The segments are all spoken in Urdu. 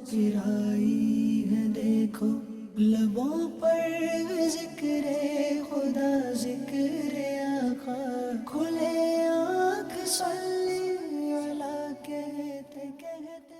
مسکرائی ہے دیکھو لبوں پر ذکر خدا ذکر آقا کھلے آنکھ صلی اللہ کہتے کہتے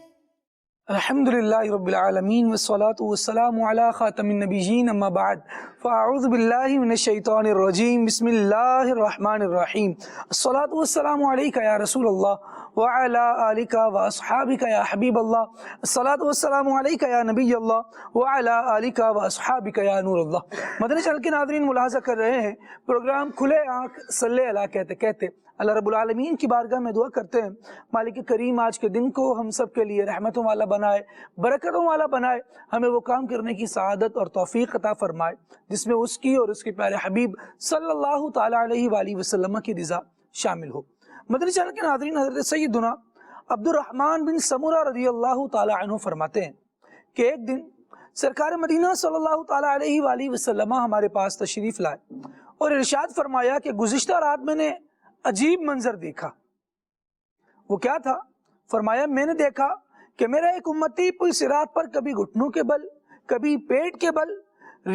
الحمد للہ رب العالمین والصلاة والسلام علی خاتم النبیین اما بعد فاعوذ باللہ من الشیطان الرجیم بسم اللہ الرحمن الرحیم الصلاة والسلام علیکہ یا رسول اللہ وعلی آلکہ واصحابکہ یا حبیب اللہ الصلاة والسلام علیکہ یا نبی اللہ وعلی آلکہ واصحابکہ یا نور اللہ۔ مدنی چینل کے ناظرین ملاحظہ کر رہے ہیں پروگرام کھلے آنکھ صلی اللہ کہتے کہتے اللہ رب العالمین کی بارگاہ میں دعا کرتے ہیں مالک کریم آج کے دن کو ہم سب کے لیے رحمتوں والا بنائے، برکتوں والا بنائے، ہمیں وہ کام کرنے کی سعادت اور توفیق عطا فرمائے جس میں اس کی اور اس کے پیارے حبیب صلی اللہ تعالیٰ علیہ وآلہ وسلم کی رضا شامل ہو۔ مدنی چینل کے ناظرین، حضرت سیدنا عبد الرحمن بن سمرہ رضی اللہ تعالیٰ عنہ فرماتے ہیں کہ ایک دن سرکار مدینہ صلی اللہ تعالیٰ علیہ وآلہ وسلم ہمارے پاس تشریف لائے اور ارشاد فرمایا کہ گزشتہ رات میں نے عجیب منظر دیکھا۔ وہ کیا تھا؟ فرمایا میں نے دیکھا کہ میرا ایک امتی پل صراط پر کبھی گھٹنوں کے بل، کبھی پیٹ کے بل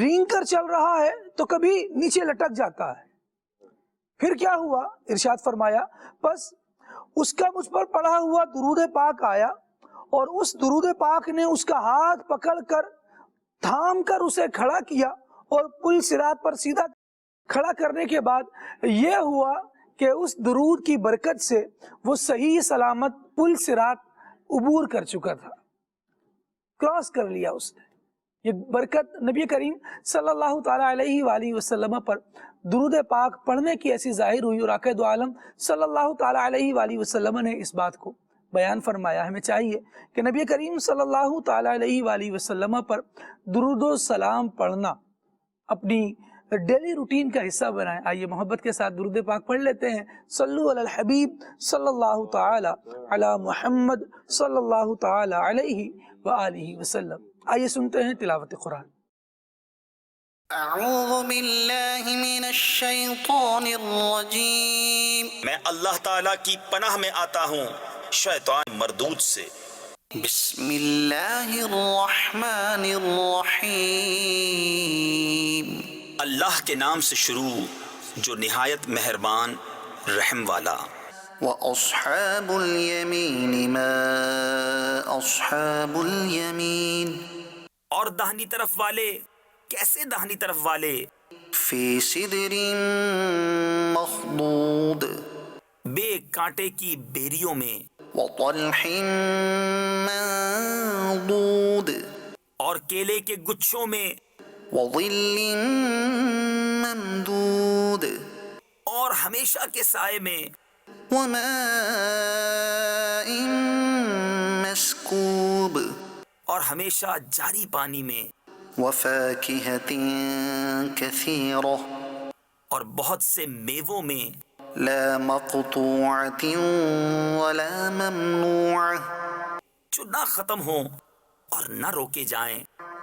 رینگ کر چل رہا ہے تو کبھی نیچے لٹک جاتا ہے۔ پھر کیا ہوا؟ ارشاد فرمایا بس اس کا مجھ پر پڑھا ہوا درود پاک آیا اور اس درود پاک نے اس کا ہاتھ پکڑ کر تھام کر اسے کھڑا کیا اور پل صراط پر سیدھا کھڑا کرنے کے بعد یہ ہوا کہ اس درود کی برکت سے وہ صحیح سلامت پل صراط عبور کر چکا تھا، کراس کر لیا اس نے۔ یہ برکت نبی کریم صلی اللہ تعالیٰ علیہ وآلہ وسلم پر درود پاک پڑھنے کی ایسی ظاہر ہوئی اور آقا دو عالم صلی اللہ تعالیٰ علیہ وآلہ وسلم نے اس بات کو بیان فرمایا۔ ہمیں چاہیے کہ نبی کریم صلی اللہ تعالیٰ علیہ وآلہ وسلم پر درود و سلام پڑھنا اپنی ڈیلی روٹین کا حصہ بنائیں۔ آئیے محبت کے ساتھ درود پاک پڑھ لیتے ہیں۔ صلو علی الحبیب صلی اللہ تعالی علی محمد صلی اللہ تعالی علیہ وآلہ وسلم۔ آئیے سنتے ہیں تلاوت قرآن۔ اعوذ باللہ من الشیطان الرجیم، میں اللہ تعالیٰ کی پناہ میں آتا ہوں شیطان مردود سے۔ بسم اللہ الرحمن الرحیم، اللہ کے نام سے شروع جو نہایت مہربان رحم والا۔ وَأَصْحَابُ الْيَمِينِ مَا أَصْحَابُ الْيَمِينِ، اور داہنی طرف والے کیسے داہنی طرف والے؟ فِي سِدْرٍ مَخْضُودٍ، بے کانٹے کی بیریوں میں، وَطَلْحٍ مَنضُودٍ، اور کیلے کے گچھوں میں، وَظِلٍّ مَمْدُودٍ، اور ہمیشہ کے سائے میں، وَمَاءٍ مَسْكُوبٍ، اور ہمیشہ جاری پانی میں، وَفَاكِهَةٍ كَثِيرَةٍ، اور بہت سے میووں میں، لَا مَقْطُوعَةٍ وَلَا مَمْنُوعَةٍ، جو نہ ختم ہوں اور نہ روکے جائیں،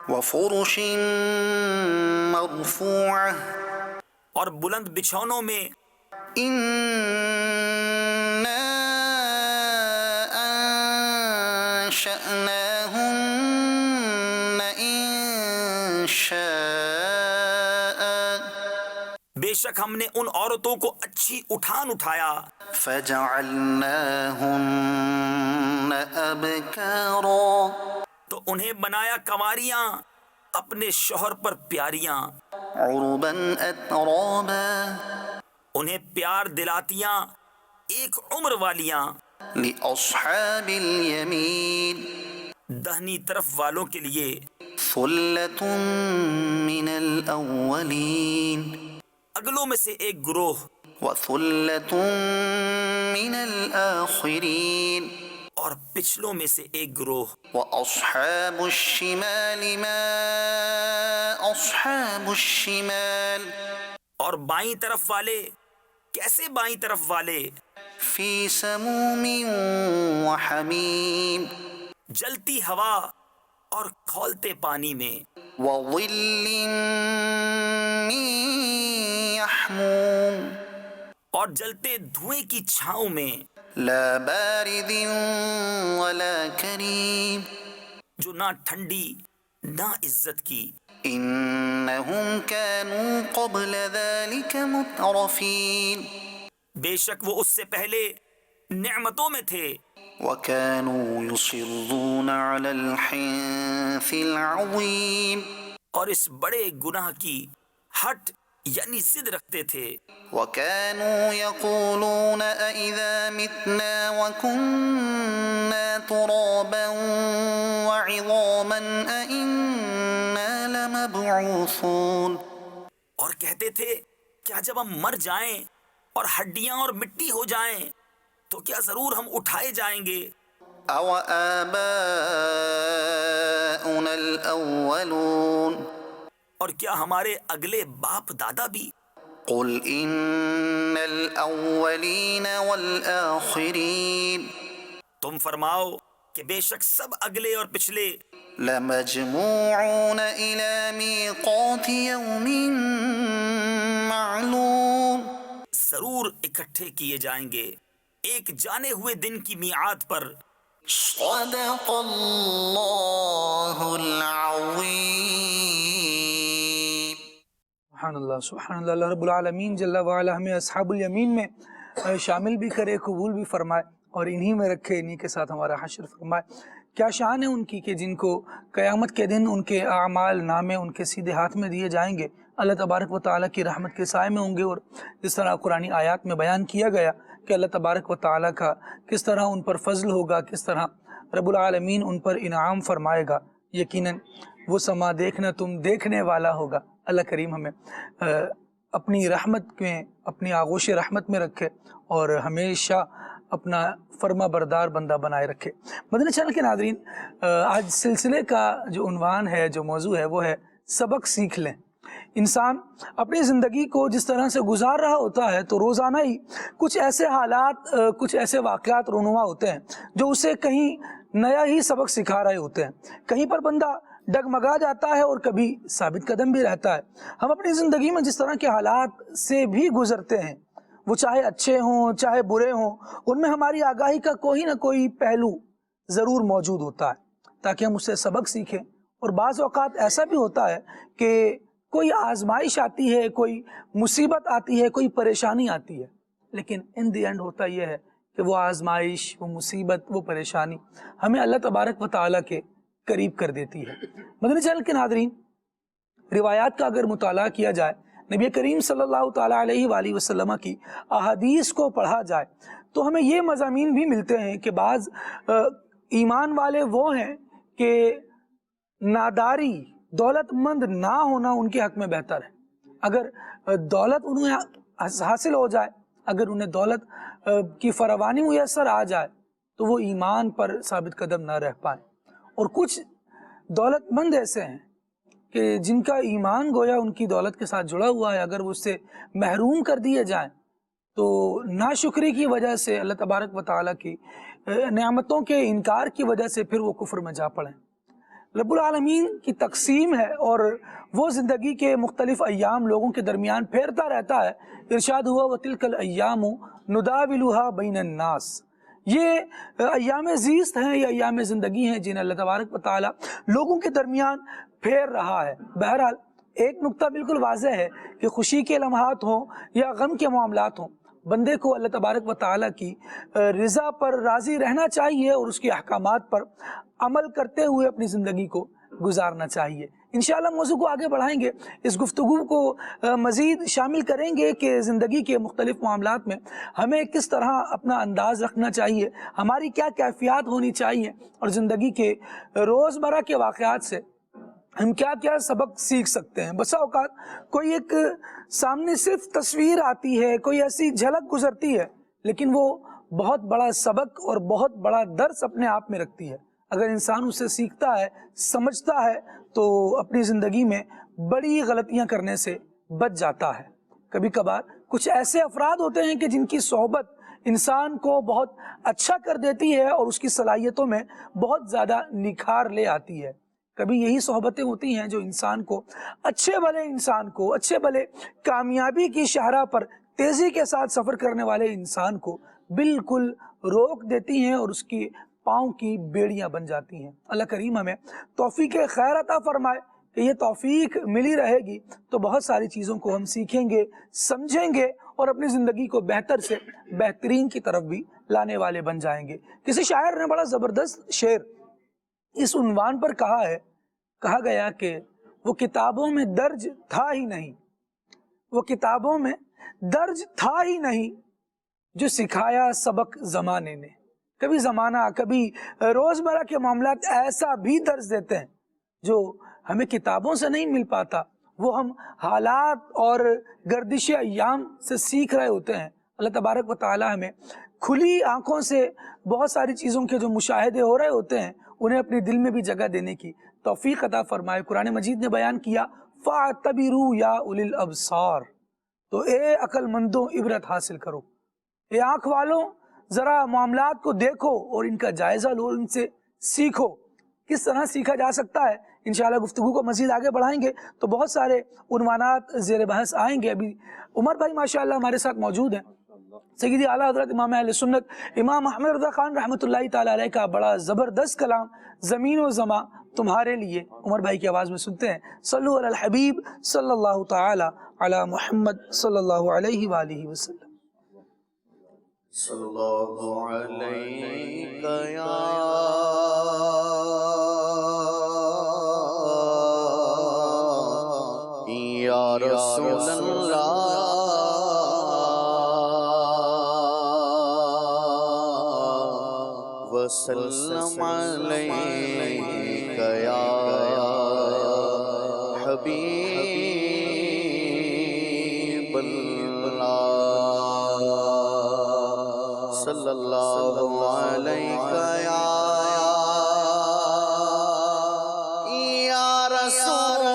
وَفُرُشٍ مَرْفُوعَةٍ، اور بلند بچھونوں میں، إِنَّا أَنشَأْنَاهُنَّ إِنشَاءً، بے شک ہم نے ان عورتوں کو اچھی اٹھان اٹھایا، فَجَعَلْنَاهُنَّ أَبْكَارًا، تو انہیں بنایا کنواریاں اپنے شوہر پر پیاریاں، عُرُبًا أَتْرَابًا، انہیں پیار دلاتیاں ایک عمر والیاں، لِأَصْحَابِ الْيَمِينِ، دہنی طرف والوں کے لیے، ثُلَّةٌ مِّنَ الْأَوَّلِينَ، اگلوں میں سے ایک گروہ، وَثُلَّةٌ مِّنَ الْآخِرِينَ، اور پچھلوں میں سے ایک گروہ۔ وَأَصْحَابُ الشِّمَالِ مَا أَصْحَابُ الشِّمَالِ، اور بائیں طرف والے کیسے بائیں طرف والے؟ فِي سَمُومٍ وَحَمِيمٍ، جلتی ہوا اور کھولتے پانی میں، وَظِلٍّ مِّن يَحْمُومٍ، اور جلتے دھوئیں کی چھاؤں میں، لَا بَارِدٍ وَلَا كَرِيمٍ، جو نہ ٹھنڈی نہ عزت کی. إنهم كانوا قبل ذلك مترفين بے شک وہ اس سے پہلے نعمتوں میں تھے، وكانوا يصرون على الحنث العظيم اور اس بڑے گناہ کی ہٹ یعنی ضد رکھتے تھے. وكانوا يقولون أإذا متنا وكنا ترابا وعظاما أإنا لمبعوثون اور کہتے تھے کیا جب ہم مر جائیں اور ہڈیاں اور مٹی ہو جائیں تو کیا ضرور ہم اٹھائے جائیں گے. أو آباؤنا الأولون اور کیا ہمارے اگلے باپ دادا بھی؟ قل إن الأولين والآخرين تم فرماؤ کہ بے شک سب اگلے اور پچھلے لمجموعون إلى ميقات يوم معلوم ضرور اکٹھے کیے جائیں گے ایک جانے ہوئے دن کی میعاد پر. صدق اللہ العظیم. سبحان اللہ سبحان اللہ. اللہ رب العالمین جل وعلا ہمیں اصحاب الیمین میں شامل بھی کرے، قبول بھی فرمائے اور انہی میں رکھے، انہی کے ساتھ ہمارا حشر فرمائے. کیا شان ہے ان کی کہ جن کو قیامت کے دن ان کے اعمال نامے ان کے سیدھے ہاتھ میں دیے جائیں گے، اللہ تبارک و تعالیٰ کی رحمت کے سائے میں ہوں گے. اور جس طرح قرآنی آیات میں بیان کیا گیا کہ اللہ تبارک و تعالیٰ کا کس طرح ان پر فضل ہوگا، کس طرح رب العالمین ان پر انعام فرمائے گا، یقیناً وہ سما دیکھنا تم دیکھنے والا ہوگا. اللہ کریم ہمیں اپنی رحمت میں، اپنی آغوش رحمت میں رکھے اور ہمیشہ اپنا فرما بردار بندہ بنائے رکھے. مدنی چینل کے ناظرین، آج سلسلے کا جو عنوان ہے، جو موضوع ہے، وہ ہے سبق سیکھ لیں. انسان اپنی زندگی کو جس طرح سے گزار رہا ہوتا ہے تو روزانہ ہی کچھ ایسے حالات، کچھ ایسے واقعات رونما ہوتے ہیں جو اسے کہیں نیا ہی سبق سکھا رہے ہوتے ہیں. کہیں پر بندہ ڈگمگا جاتا ہے اور کبھی ثابت قدم بھی رہتا ہے. ہم اپنی زندگی میں جس طرح کے حالات سے بھی گزرتے ہیں، وہ چاہے اچھے ہوں چاہے برے ہوں، ان میں ہماری آگاہی کا کوئی نہ کوئی پہلو ضرور موجود ہوتا ہے تاکہ ہم اس سے سبق سیکھیں. اور بعض اوقات ایسا بھی ہوتا ہے کہ کوئی آزمائش آتی ہے، کوئی مصیبت آتی ہے، کوئی پریشانی آتی ہے، لیکن ان دی اینڈ ہوتا یہ ہے کہ وہ آزمائش، وہ مصیبت، وہ پریشانی ہمیں اللہ تبارک و تعالیٰ کے قریب کر دیتی ہے. مدنی چینل کے ناظرین، روایات کا اگر مطالعہ کیا جائے، نبی کریم صلی اللہ تعالیٰ علیہ وآلہ وسلم کی احادیث کو پڑھا جائے تو ہمیں یہ مضامین بھی ملتے ہیں کہ بعض ایمان والے وہ ہیں کہ ناداری، دولت مند نہ ہونا ان کے حق میں بہتر ہے. اگر دولت انہیں حاصل ہو جائے، اگر انہیں دولت کی فراوانی میسر آ جائے تو وہ ایمان پر ثابت قدم نہ رہ پائیں. اور کچھ دولت مند ایسے ہیں کہ جن کا ایمان گویا ان کی دولت کے ساتھ جڑا ہوا ہے، اگر وہ اس سے محروم کر دیے جائیں تو ناشکری کی وجہ سے، اللہ تبارک و تعالیٰ کی نعمتوں کے انکار کی وجہ سے پھر وہ کفر میں جا پڑیں. رب العالمین کی تقسیم ہے اور وہ زندگی کے مختلف ایام لوگوں کے درمیان پھیرتا رہتا ہے. ارشاد ہوا وَتِلْكَ الْأَيَّامُ نُدَاوِلُهَا بَيْنَ النَّاسِ. یہ ایام زیست ہیں، یہ ایام زندگی ہیں جنہیں اللہ تبارک و تعالیٰ لوگوں کے درمیان پھیر رہا ہے. بہرحال ایک نقطہ بالکل واضح ہے کہ خوشی کے لمحات ہوں یا غم کے معاملات ہوں، بندے کو اللہ تبارک و تعالیٰ کی رضا پر راضی رہنا چاہیے اور اس کے احکامات پر عمل کرتے ہوئے اپنی زندگی کو گزارنا چاہیے. انشاءاللہ موضوع کو آگے بڑھائیں گے، اس گفتگو کو مزید شامل کریں گے کہ زندگی کے مختلف معاملات میں ہمیں کس طرح اپنا انداز رکھنا چاہیے، ہماری کیا کیفیات ہونی چاہیے، اور زندگی کے روزمرہ کے واقعات سے ہم کیا کیا سبق سیکھ سکتے ہیں. بسا اوقات کوئی ایک سامنے صرف تصویر آتی ہے، کوئی ایسی جھلک گزرتی ہے، لیکن وہ بہت بڑا سبق اور بہت بڑا درس اپنے آپ میں رکھتی ہے. اگر انسان اسے سیکھتا ہے، سمجھتا ہے تو اپنی زندگی میں بڑی غلطیاں کرنے سے بچ جاتا ہے. کبھی کبھار کچھ ایسے افراد ہوتے ہیں کہ جن کی صحبت انسان کو بہت اچھا کر دیتی ہے اور اس کی صلاحیتوں میں بہت زیادہ نکھار لے آتی ہے. کبھی یہی صحبتیں ہوتی ہیں جو انسان کو، اچھے بھلے انسان کو، اچھے بھلے کامیابی کی شاہراہ پر تیزی کے ساتھ سفر کرنے والے انسان کو بالکل روک دیتی ہیں اور اس کی پاؤں کی بیڑیاں بن جاتی ہیں۔ اللہ کریم ہمیں توفیق خیر عطا فرمائے کہ یہ توفیق ملی رہے گی تو بہت ساری چیزوں کو ہم سیکھیں گے، سمجھیں گے اور اپنی زندگی کو بہتر سے بہترین کی طرف بھی لانے والے بن جائیں گے۔ کسی شاعر نے بڑا زبردست شعر اس عنوان پر کہا ہے، کہا گیا کہ وہ کتابوں میں درج تھا ہی نہیں، وہ کتابوں میں درج تھا ہی نہیں جو سکھایا سبق زمانے نے۔ کبھی زمانہ، کبھی روزمرہ کے معاملات ایسا بھی درج دیتے ہیں جو ہمیں کتابوں سے نہیں مل پاتا، وہ ہم حالات اور گردش ایام سے سیکھ رہے ہوتے ہیں۔ اللہ تبارک و تعالی ہمیں کھلی آنکھوں سے بہت ساری چیزوں کے جو مشاہدے ہو رہے ہوتے ہیں انہیں اپنے دل میں بھی جگہ دینے کی توفیق عطا فرمائے۔ قرآن مجید نے بیان کیا فَاعْتَبِرُوا يَا أُولِي الْأَبْصَارِ، تو اے عقل مندوں عبرت حاصل کرو، اے آنکھ والوں ذرا معاملات کو دیکھو اور ان کا جائزہ لو، ان سے سیکھو۔ کس طرح سیکھا جا سکتا ہے انشاءاللہ گفتگو کو مزید آگے بڑھائیں گے تو بہت سارے عنوانات زیر بحث آئیں گے۔ ابھی عمر بھائی ماشاءاللہ ہمارے ساتھ موجود ہیں۔ سیدی اعلیٰ حضرت امام اہل سنت امام احمد رضا خان رحمۃ اللہ تعالی علیہ کا بڑا زبردست کلام زمین و زماں تمہارے لیے، عمر بھائی کی آواز میں سنتے ہیں۔ صلو علی الحبیب صلی اللہ تعالی علی محمد صلی اللہ علیہ وآلہ وسلم۔ صلی اللہ علیہ یا رسول اللہ وسلم علیک یا حبیب اللہ صلی اللہ علیک یا رسول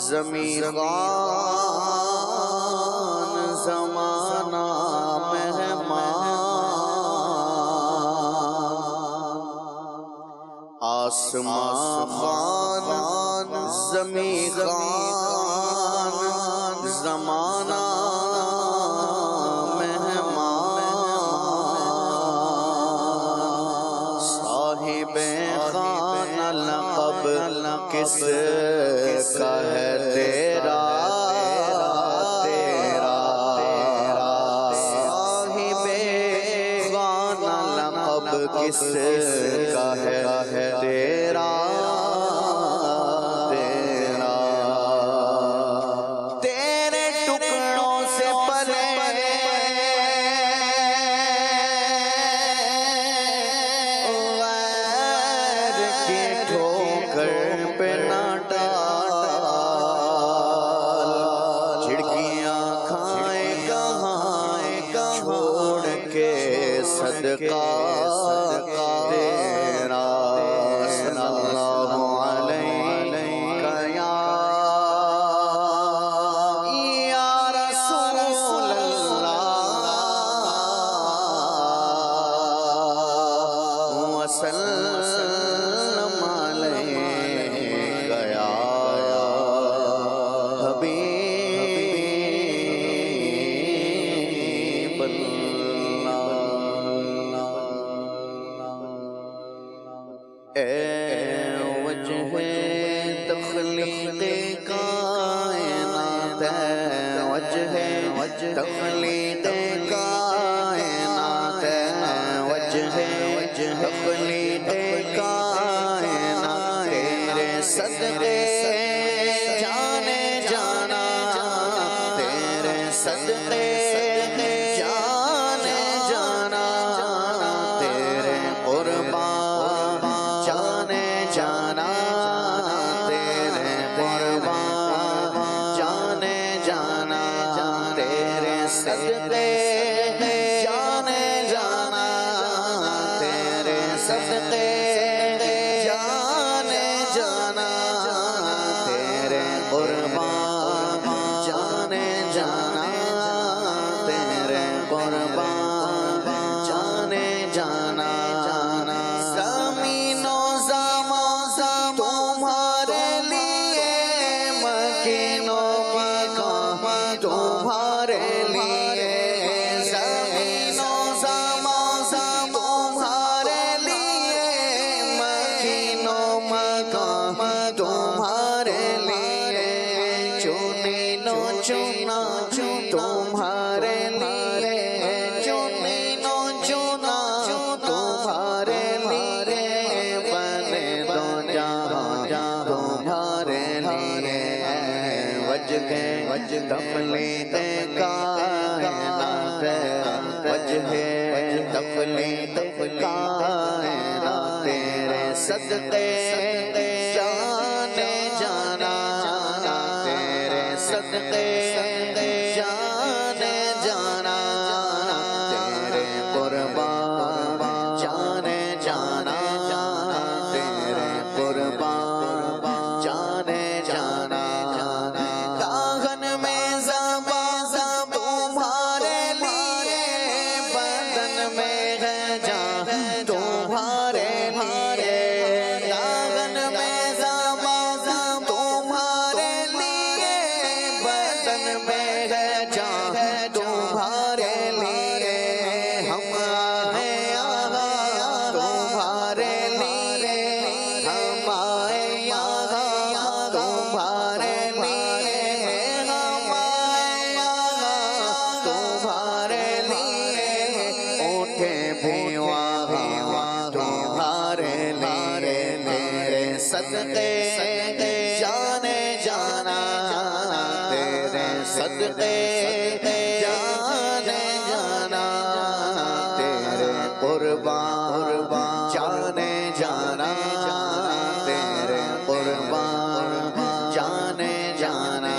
زمین خان زمانہ مہمان، آسمان خان زمین خان زمانہ مہمان، صاحب خان لقب کس کا ہے تیرا صاحب خانہ لقب کس کا ہے تیرا تیرے ٹکڑوں سے پلے غیر کی ٹھوکر پہ نہ صدقہ تیرا صلی اللہ علیک یا رسول اللہ وسلم علیک یا حبیب اللہ۔ وجہ تخلیق کائنات، وجہ تخلیق کائنات، وجہ تخلیق کائنات، تیرے صدقے جانے جانا، تیرے صدقے جانے جانا، تیرے قربان جانے جانا، تیرے قربان جانے جانا، تیرے صدقے جانے جانا، تیرے صدقے جانے جانا، تمہارے لیے زمین و زمان تمہارے لیے مکین و مکان تمہارے لیے چنین و چنا تمہارے لیے چنین و چنا تمہارے لیے بنے دو جہاں تمہارے لیے وجہ تخلیق کائنات وجہ تخلیق کائنات تیرے صدقے جانے جانا تیرے صدقے جانے جانا تیرے قربان جانے جانا تیرے قربان جانے جانا کاغن میں زبان تمہارے لیے بدن میں ہے جان تمہارے لیے کاغن میں زبان تمہارے لیے بدن میں ہے جان تمہارے لیے ہم آئے یہاں تمہارے لیے ہم آئے یہاں تمہارے لیے ہم آئے یہاں تمہارے لیے اٹھے بھی وہاں تمہارے لیے تیرے صدقے جانے جانا تیرے صدقے جانے جانا تیرے قربان جانے جانا تیرے قربان جانے جانا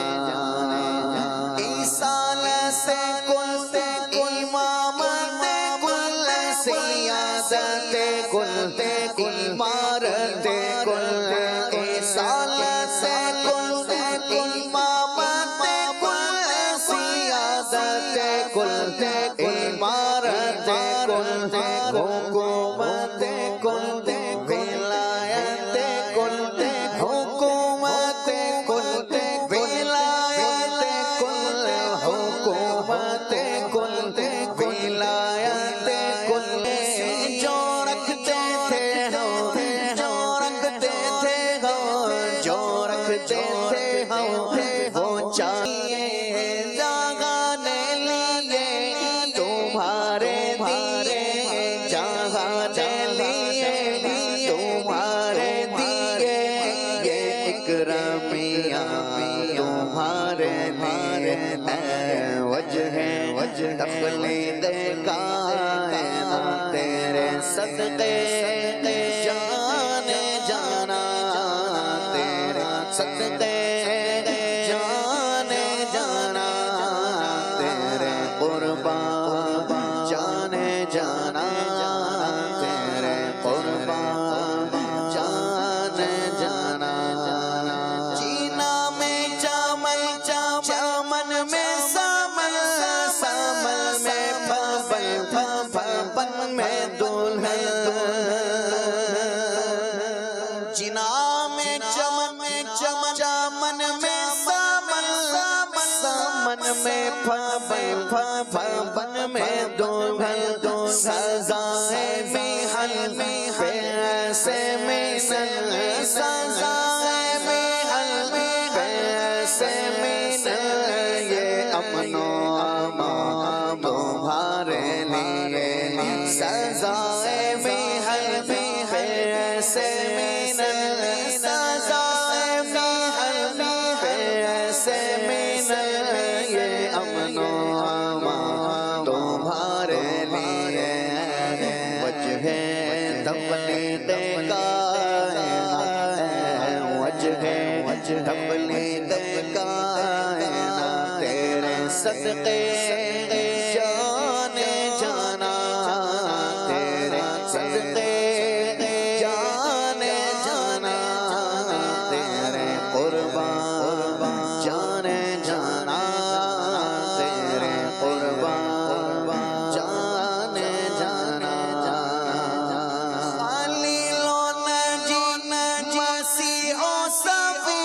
عیسال سے کل امامت کل سیادت کل امارت کل عیسال سے کل امامت کل سیادت کل امارت کل حکومت کل ولایت کل حکومت کل ولایت کل حکومت کل ولایت کل جو رکھتے تھے جو رکھتے تھے جو رکھتے تھے وہ چاہیے جانے لیے تمہارے دیے جانے لیے تمہارے دیے یہ اکرامیہ تمہارے لیے وجہ تخلیق کائنات تیرے صدقے جانے جانا تیرے صدقے جانے جانا تیرے قربان جانے جانا تیرے قربان جانے جانا جینا میں چمن چمن میں سمن سمن میں پھپن میں دلہن جینا میں چمن چمن میں سمن سمن میں پھپن میں دلہن سزائے محل پیسے میں سزائے محل پیسے میں یہ امن و امان تمہارے لیے سزائے محل پیسے میں سزائے محل پیسے میں یہ امن و امان تمہارے لیے وجہ تخلیق کائنات وجہ تخلیق کائنات تیرے صدقے جانے جانا تیرے صدقے جانے جانا تیرے قربان جانے جانا تیرے قربان جانے جانا خلیل و نجی مسیح و صفی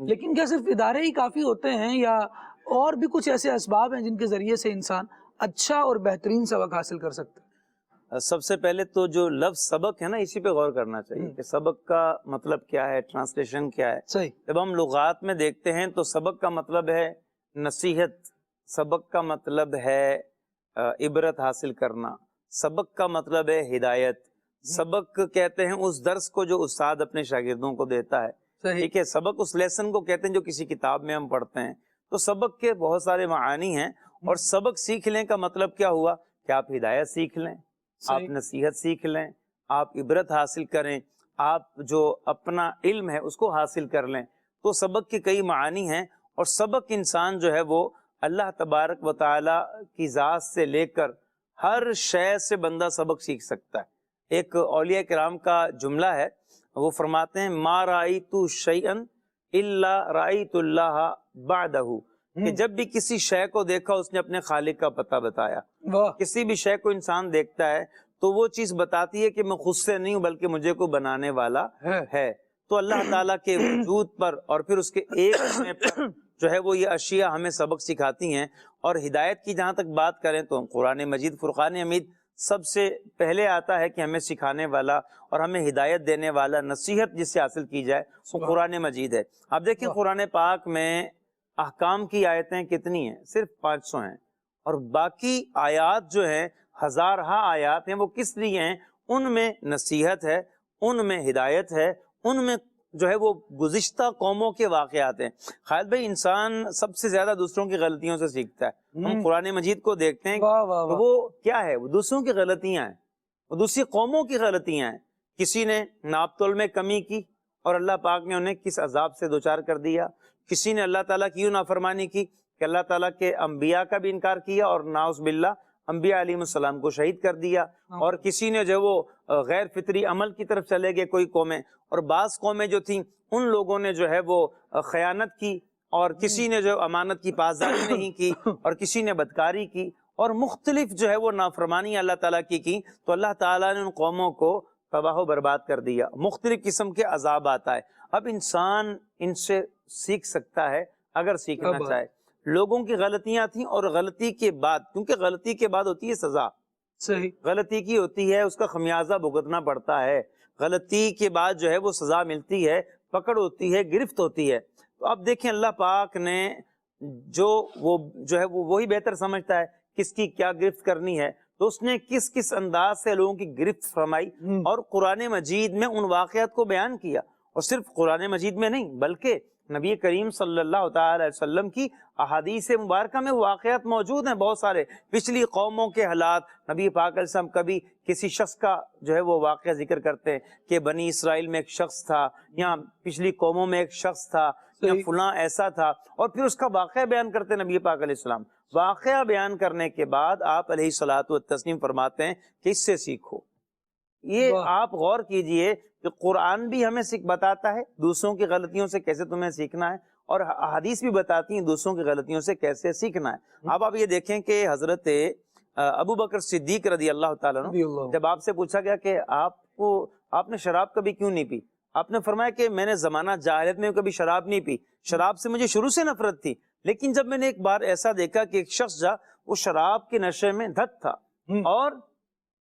لیکن کیا صرف ادارے ہی کافی ہوتے ہیں یا اور بھی کچھ ایسے اسباب ہیں جن کے ذریعے سے انسان اچھا اور بہترین سبق حاصل کر سکتا ہے؟ سب سے پہلے تو جو لفظ سبق ہے نا، اسی پہ غور کرنا چاہیے کہ سبق کا مطلب کیا ہے، ٹرانسلیشن کیا ہے. صحیح. جب ہم لغات میں دیکھتے ہیں تو سبق کا مطلب ہے نصیحت، سبق کا مطلب ہے عبرت حاصل کرنا، سبق کا مطلب ہے ہدایت. سبق کہتے ہیں اس درس کو جو استاد اپنے شاگردوں کو دیتا ہے. ٹھیک ہے، سبق اس لیسن کو کہتے ہیں جو کسی کتاب میں ہم پڑھتے ہیں. تو سبق کے بہت سارے معانی ہیں، اور سبق سیکھ لیں کا مطلب کیا ہوا کہ آپ ہدایت سیکھ لیں، آپ نصیحت سیکھ لیں، آپ عبرت حاصل کریں، آپ جو اپنا علم ہے اس کو حاصل کر لیں. تو سبق کے کئی معانی ہیں، اور سبق انسان جو ہے وہ اللہ تبارک و تعالی کی ذات سے لے کر ہر شے سے بندہ سبق سیکھ سکتا ہے. ایک اولیاء کرام کا جملہ ہے، وہ فرماتے ہیں ما رأیت شیئا الا رأیت اللہ بعدہ، کہ جب بھی کسی شے کو دیکھا اس نے اپنے خالق کا پتہ بتایا. کسی بھی شے کو انسان دیکھتا ہے تو وہ چیز بتاتی ہے کہ میں خود سے نہیں ہوں بلکہ مجھے کو بنانے والا ہے. تو اللہ تعالیٰ کے وجود پر اور پھر اس کے ایک ہونے پر جو ہے وہ یہ اشیاء ہمیں سبق سکھاتی ہیں. اور ہدایت کی جہاں تک بات کریں تو قرآن مجید فرقان حمید سب سے پہلے آتا ہے کہ ہمیں سکھانے والا اور ہمیں ہدایت دینے والا، نصیحت جس سے حاصل کی جائے وہ قرآن مجید ہے. اب دیکھیں قرآن پاک میں احکام کی آیتیں کتنی ہیں؟ صرف 500 ہیں، اور باقی آیات جو ہیں ہزارہا آیات ہیں. وہ کس لیے ہیں؟ ان میں نصیحت ہے، ان میں ہدایت ہے، ان میں جو ہے وہ گزشتہ قوموں کے واقعات ہیں. خالد بھائی، انسان سب سے زیادہ دوسروں کی غلطیوں سے سیکھتا ہے. ہم قرآن مجید کو دیکھتے ہیں تو وہ کیا ہے؟ وہ دوسروں کی غلطیاں ہیں، وہ دوسری قوموں کی غلطیاں ہیں. کسی نے ناپ تول میں کمی کی اور اللہ پاک نے انہیں کس عذاب سے دوچار کر دیا. کسی نے اللہ تعالیٰ کی یوں نافرمانی کی کہ اللہ تعالیٰ کے انبیاء کا بھی انکار کیا اور نعوذ باللہ انبیاء علیہ السلام کو شہید کر دیا. اور کسی نے جو وہ غیر فطری عمل کی طرف چلے گئے کوئی قومیں، اور بعض قومیں جو تھیں ان لوگوں نے جو ہے وہ خیانت کی، اور کسی نے جو امانت کی پاسداری نہیں کی، اور کسی نے بدکاری کی، اور مختلف جو ہے وہ نافرمانی اللہ تعالیٰ کی. تو اللہ تعالیٰ نے ان قوموں کو تباہ و برباد کر دیا. مختلف قسم کے عذاب آتا ہے. اب انسان ان سے سیکھ سکتا ہے اگر سیکھنا چاہے. لوگوں کی غلطیاں تھیں، اور غلطی کے بعد، کیونکہ غلطی کے بعد ہوتی ہے سزا. صحیح. غلطی کی ہوتی ہے، اس کا خمیازہ بھگتنا پڑتا ہے. غلطی کے بعد جو ہے وہ سزا ملتی ہے، پکڑ ہوتی ہے، گرفت ہوتی ہے. تو اب دیکھیں اللہ پاک نے جو ہے وہ وہی بہتر سمجھتا ہے کس کی کیا گرفت کرنی ہے. تو اس نے کس کس انداز سے لوگوں کی گرفت فرمائی، اور قرآن مجید میں ان واقعات کو بیان کیا. اور صرف قرآن مجید میں نہیں بلکہ نبی کریم صلی اللہ تعالی علیہ وسلم کی احادیث مبارکہ میں واقعات موجود ہیں بہت سارے. پچھلی قوموں کے حالات، نبی پاک علیہ السلام کبھی کسی شخص کا جو ہے وہ واقعہ ذکر کرتے ہیں کہ بنی اسرائیل میں ایک شخص تھا، یا پچھلی قوموں میں ایک شخص تھا، یا فلاں ایسا تھا، اور پھر اس کا واقعہ بیان کرتے ہیں نبی پاک علیہ السلام. واقعہ بیان کرنے کے بعد آپ علیہ الصلوۃ والتسلیم فرماتے ہیں کہ اس سے سیکھو. یہ آپ غور کیجئے کہ قرآن بھی ہمیں بتاتا ہے دوسروں کی غلطیوں سے کیسے تمہیں سیکھنا ہے، اور حدیث بھی بتاتی ہیں دوسروں کی غلطیوں سے کیسے سیکھنا ہے. اب آپ یہ دیکھیں کہ حضرت ابو بکر صدیق رضی اللہ تعالیٰ عنہ، جب آپ سے پوچھا گیا کہ آپ نے شراب کبھی کیوں نہیں پی، آپ نے فرمایا کہ میں نے زمانہ جاہلیت میں کبھی شراب نہیں پی. شراب سے مجھے شروع سے نفرت تھی، لیکن جب میں نے ایک بار ایسا دیکھا کہ ایک شخص وہ شراب کے نشے میں دھت تھا، اور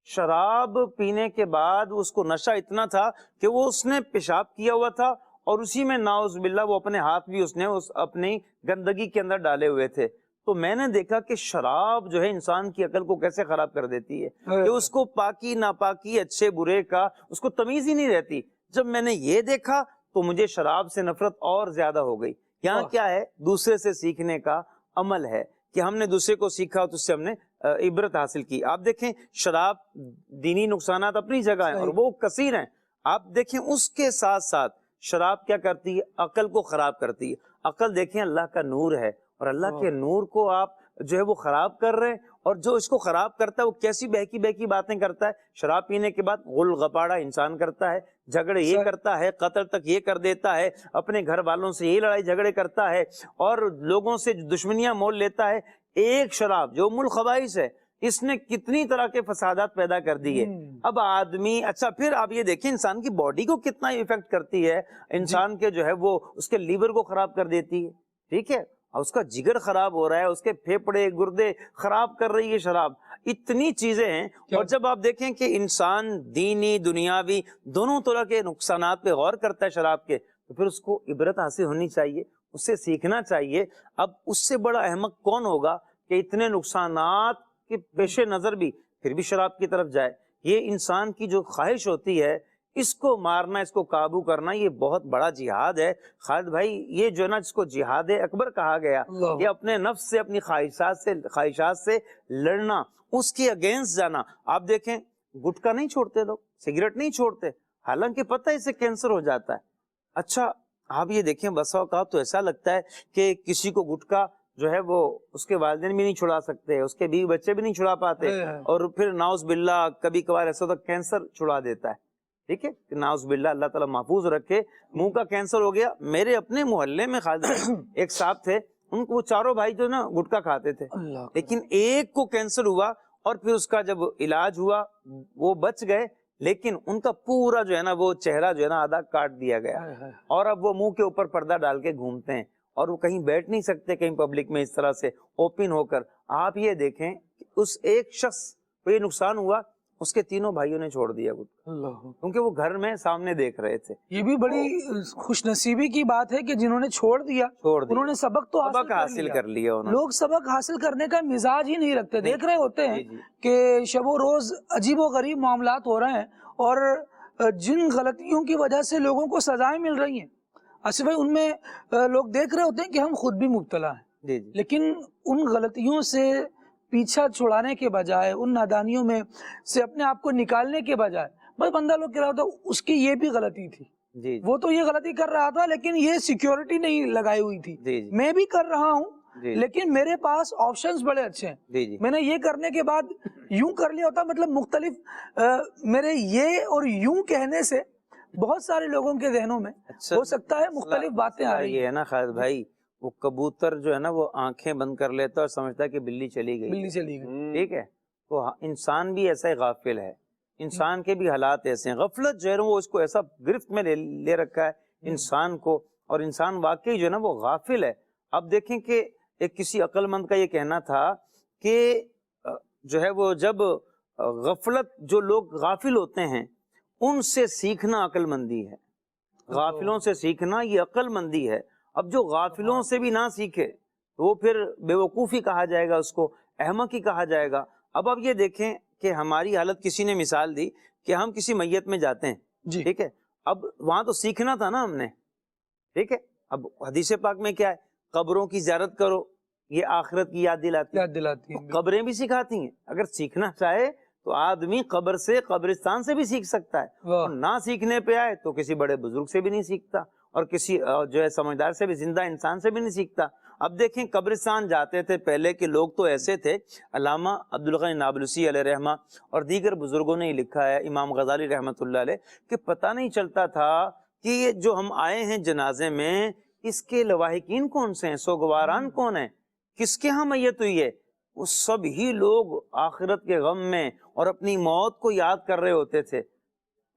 شراب پینے کے بعد اس کو نشہ اتنا تھا کہ وہ اس نے پیشاب کیا ہوا تھا، اور اسی میں نعوذ باللہ وہ اپنے ہاتھ بھی اس نے اپنی گندگی کے اندر ڈالے ہوئے تھے. تو میں نے دیکھا کہ شراب جو ہے انسان کی عقل کو کیسے خراب کر دیتی ہے کہ اس کو پاکی ناپاکی، اچھے برے کا اس کو تمیز ہی نہیں رہتی. جب میں نے یہ دیکھا تو مجھے شراب سے نفرت اور زیادہ ہو گئی. یہاں کیا ہے؟ دوسرے سے سیکھنے کا عمل ہے کہ ہم نے دوسرے کو سیکھا تو اس سے ہم نے عبرت حاصل کی. آپ دیکھیں شراب دینی نقصانات اپنی جگہ ہیں اور وہ کثیر ہیں. آپ دیکھیں اس کے ساتھ ساتھ شراب کیا کرتی ہے؟ عقل کو خراب کرتی ہے. عقل دیکھیں اللہ کا نور ہے، اور اللہ کے نور کو آپ جو ہے وہ خراب کر رہے ہیں. اور جو اس کو خراب کرتا ہے وہ کیسی بہکی بہکی باتیں کرتا ہے. شراب پینے کے بعد غل غپاڑا انسان کرتا ہے، جھگڑے یہ کرتا ہے، قتل تک یہ کر دیتا ہے، اپنے گھر والوں سے یہ لڑائی جھگڑے کرتا ہے، اور لوگوں سے دشمنیاں مول لیتا ہے. ایک شراب جو ام الخبائث ہے، اس نے کتنی طرح کے فسادات پیدا کر دیے. اب آدمی اچھا پھر آپ یہ دیکھیں انسان کی باڈی کو کتنا افیکٹ کرتی ہے, انسان کے جو ہے وہ اس کے لیور کو خراب کر دیتی ہے, ٹھیک ہے, اور اس کا جگر خراب ہو رہا ہے, اس کے پھیپڑے گردے خراب کر رہی ہے شراب, اتنی چیزیں ہیں. اور جب آپ دیکھیں کہ انسان دینی دنیاوی دونوں طرح کے نقصانات پہ غور کرتا ہے شراب کے, تو پھر اس کو عبرت حاصل ہونی چاہیے, اس سے سیکھنا چاہیے. اب اس سے بڑا احمق کون ہوگا کہ اتنے نقصانات کے پیش نظر بھی پھر بھی شراب کی طرف جائے. یہ انسان کی جو خواہش ہوتی ہے اس کو مارنا, اس کو قابو کرنا, یہ بہت بڑا جہاد ہے. خالد بھائی یہ جو ہے نا جس کو جہاد اکبر کہا گیا, یہ اپنے نفس سے اپنی خواہشات سے لڑنا, اس کے اگینسٹ جانا. آپ دیکھیں گٹکا نہیں چھوڑتے لوگ, سگریٹ نہیں چھوڑتے, حالانکہ پتہ ہے اس سے کینسر ہو جاتا ہے. اچھا آپ یہ دیکھیں بسا اوقات تو ایسا لگتا ہے کہ کسی کو گٹکا جو ہے وہ اس کے والدین بھی نہیں چھڑا سکتے, اس کے بیوی بچے بھی نہیں چھڑا پاتے, اور پھر ناؤز باللہ کبھی کبھار ایسا تو کینسر چھڑا دیتا ہے. ٹھیک ہے, ناؤز باللہ, اللہ تعالیٰ محفوظ رکھے. منہ کا کینسر ہو گیا. میرے اپنے محلے میں خالد ایک صاحب تھے, ان کو وہ چاروں بھائی جو نا گٹکا کھاتے تھے, لیکن ایک کو کینسر ہوا اور پھر اس کا جب علاج ہوا وہ بچ گئے, لیکن ان کا پورا جو ہے نا وہ چہرہ جو ہے نا آدھا کاٹ دیا گیا, اور اب وہ منہ کے اوپر پردہ ڈال کے گھومتے ہیں, اور وہ کہیں بیٹھ نہیں سکتے کہیں پبلک میں اس طرح سے اوپن ہو کر. آپ یہ دیکھیں کہ اس ایک شخص کو یہ نقصان ہوا, اس کے تینوں بھائیوں نے چھوڑ دیا کیونکہ وہ گھر میں سامنے دیکھ رہے تھے. یہ بھی بڑی خوش نصیبی کی بات ہے کہ جنہوں نے چھوڑ دیا انہوں نے سبق تو حاصل کر لیا. لوگ سبق حاصل کرنے کا مزاج ہی نہیں رکھتے, دیکھ رہے ہوتے ہیں کہ شب و روز عجیب و غریب معاملات ہو رہے ہیں, اور جن غلطیوں کی وجہ سے لوگوں کو سزائیں مل رہی ہیں, آصف بھائی ان میں لوگ دیکھ رہے ہوتے ہیں کہ ہم خود بھی مبتلا ہیں, لیکن ان غلطیوں سے پیچھا چھڑانے کے بجائے, ان نادانیوں میں سے اپنے آپ کو نکالنے کے بجائے, بس بندہ لوگ کہہ رہا ہوتا اس کی یہ بھی غلطی تھی, وہ تو یہ غلطی کر رہا تھا لیکن یہ سیکیورٹی نہیں لگائی ہوئی تھی, میں بھی کر رہا ہوں لیکن میرے پاس آپشنز بڑے اچھے ہیں, میں نے یہ کرنے کے بعد یوں کر لیا ہوتا. مطلب مختلف میرے یہ اور یوں کہنے سے بہت سارے لوگوں کے ذہنوں میں ہو سکتا ہے مختلف باتیں آ رہی ہیں. یہ ہے نا خالد بھائی, وہ کبوتر جو ہے نا وہ آنکھیں بند کر لیتا اور سمجھتا ہے کہ بلی چلی گئی, ٹھیک ہے, تو انسان بھی ایسا ہی غافل ہے, انسان کے بھی حالات ایسے ہیں. غفلت جو ہے وہ اس کو ایسا گرفت میں لے رکھا ہے انسان کو, اور انسان واقعی جو ہے نا وہ غافل ہے. اب دیکھیں کہ ایک کسی عقل مند کا یہ کہنا تھا کہ جو ہے وہ جب غفلت, جو لوگ غافل ہوتے ہیں ان سے سیکھنا عقل مندی ہے, غافلوں سے سیکھنا یہ عقل مندی ہے. اب جو غافلوں سے بھی نہ سیکھے تو وہ پھر بے وقوفی کہا جائے گا, اس کو احمقی کہا جائے گا. اب آپ یہ دیکھیں کہ ہماری حالت, کسی نے مثال دی کہ ہم کسی میت میں جاتے ہیں, ٹھیک ہے, اب وہاں تو سیکھنا تھا نا ہم نے, ٹھیک ہے. اب حدیث پاک میں کیا ہے, قبروں کی زیارت کرو, یہ آخرت کی یاد دلاتی ہیں, قبریں بھی سکھاتی ہیں. اگر سیکھنا چاہے تو آدمی قبر سے, قبرستان سے بھی سیکھ سکتا ہے, اور نہ سیکھنے پہ آئے تو کسی بڑے بزرگ سے بھی نہیں سیکھتا, اور کسی جو ہے سمجھدار سے بھی, زندہ انسان سے بھی نہیں سیکھتا. اب دیکھیں قبرستان جاتے تھے پہلے کے لوگ تو ایسے تھے, علامہ عبدالغنی نابلسی علیہ رحمہ اور دیگر بزرگوں نے لکھا ہے, امام غزالی رحمۃ اللہ علیہ, کہ پتہ نہیں چلتا تھا کہ یہ جو ہم آئے ہیں جنازے میں اس کے لواحقین کون سے ہیں, سوگواران کون ہیں, کس کے ہاں میت ہوئی ہے. وہ سب ہی لوگ آخرت کے غم میں اور اپنی موت کو یاد کر رہے ہوتے تھے.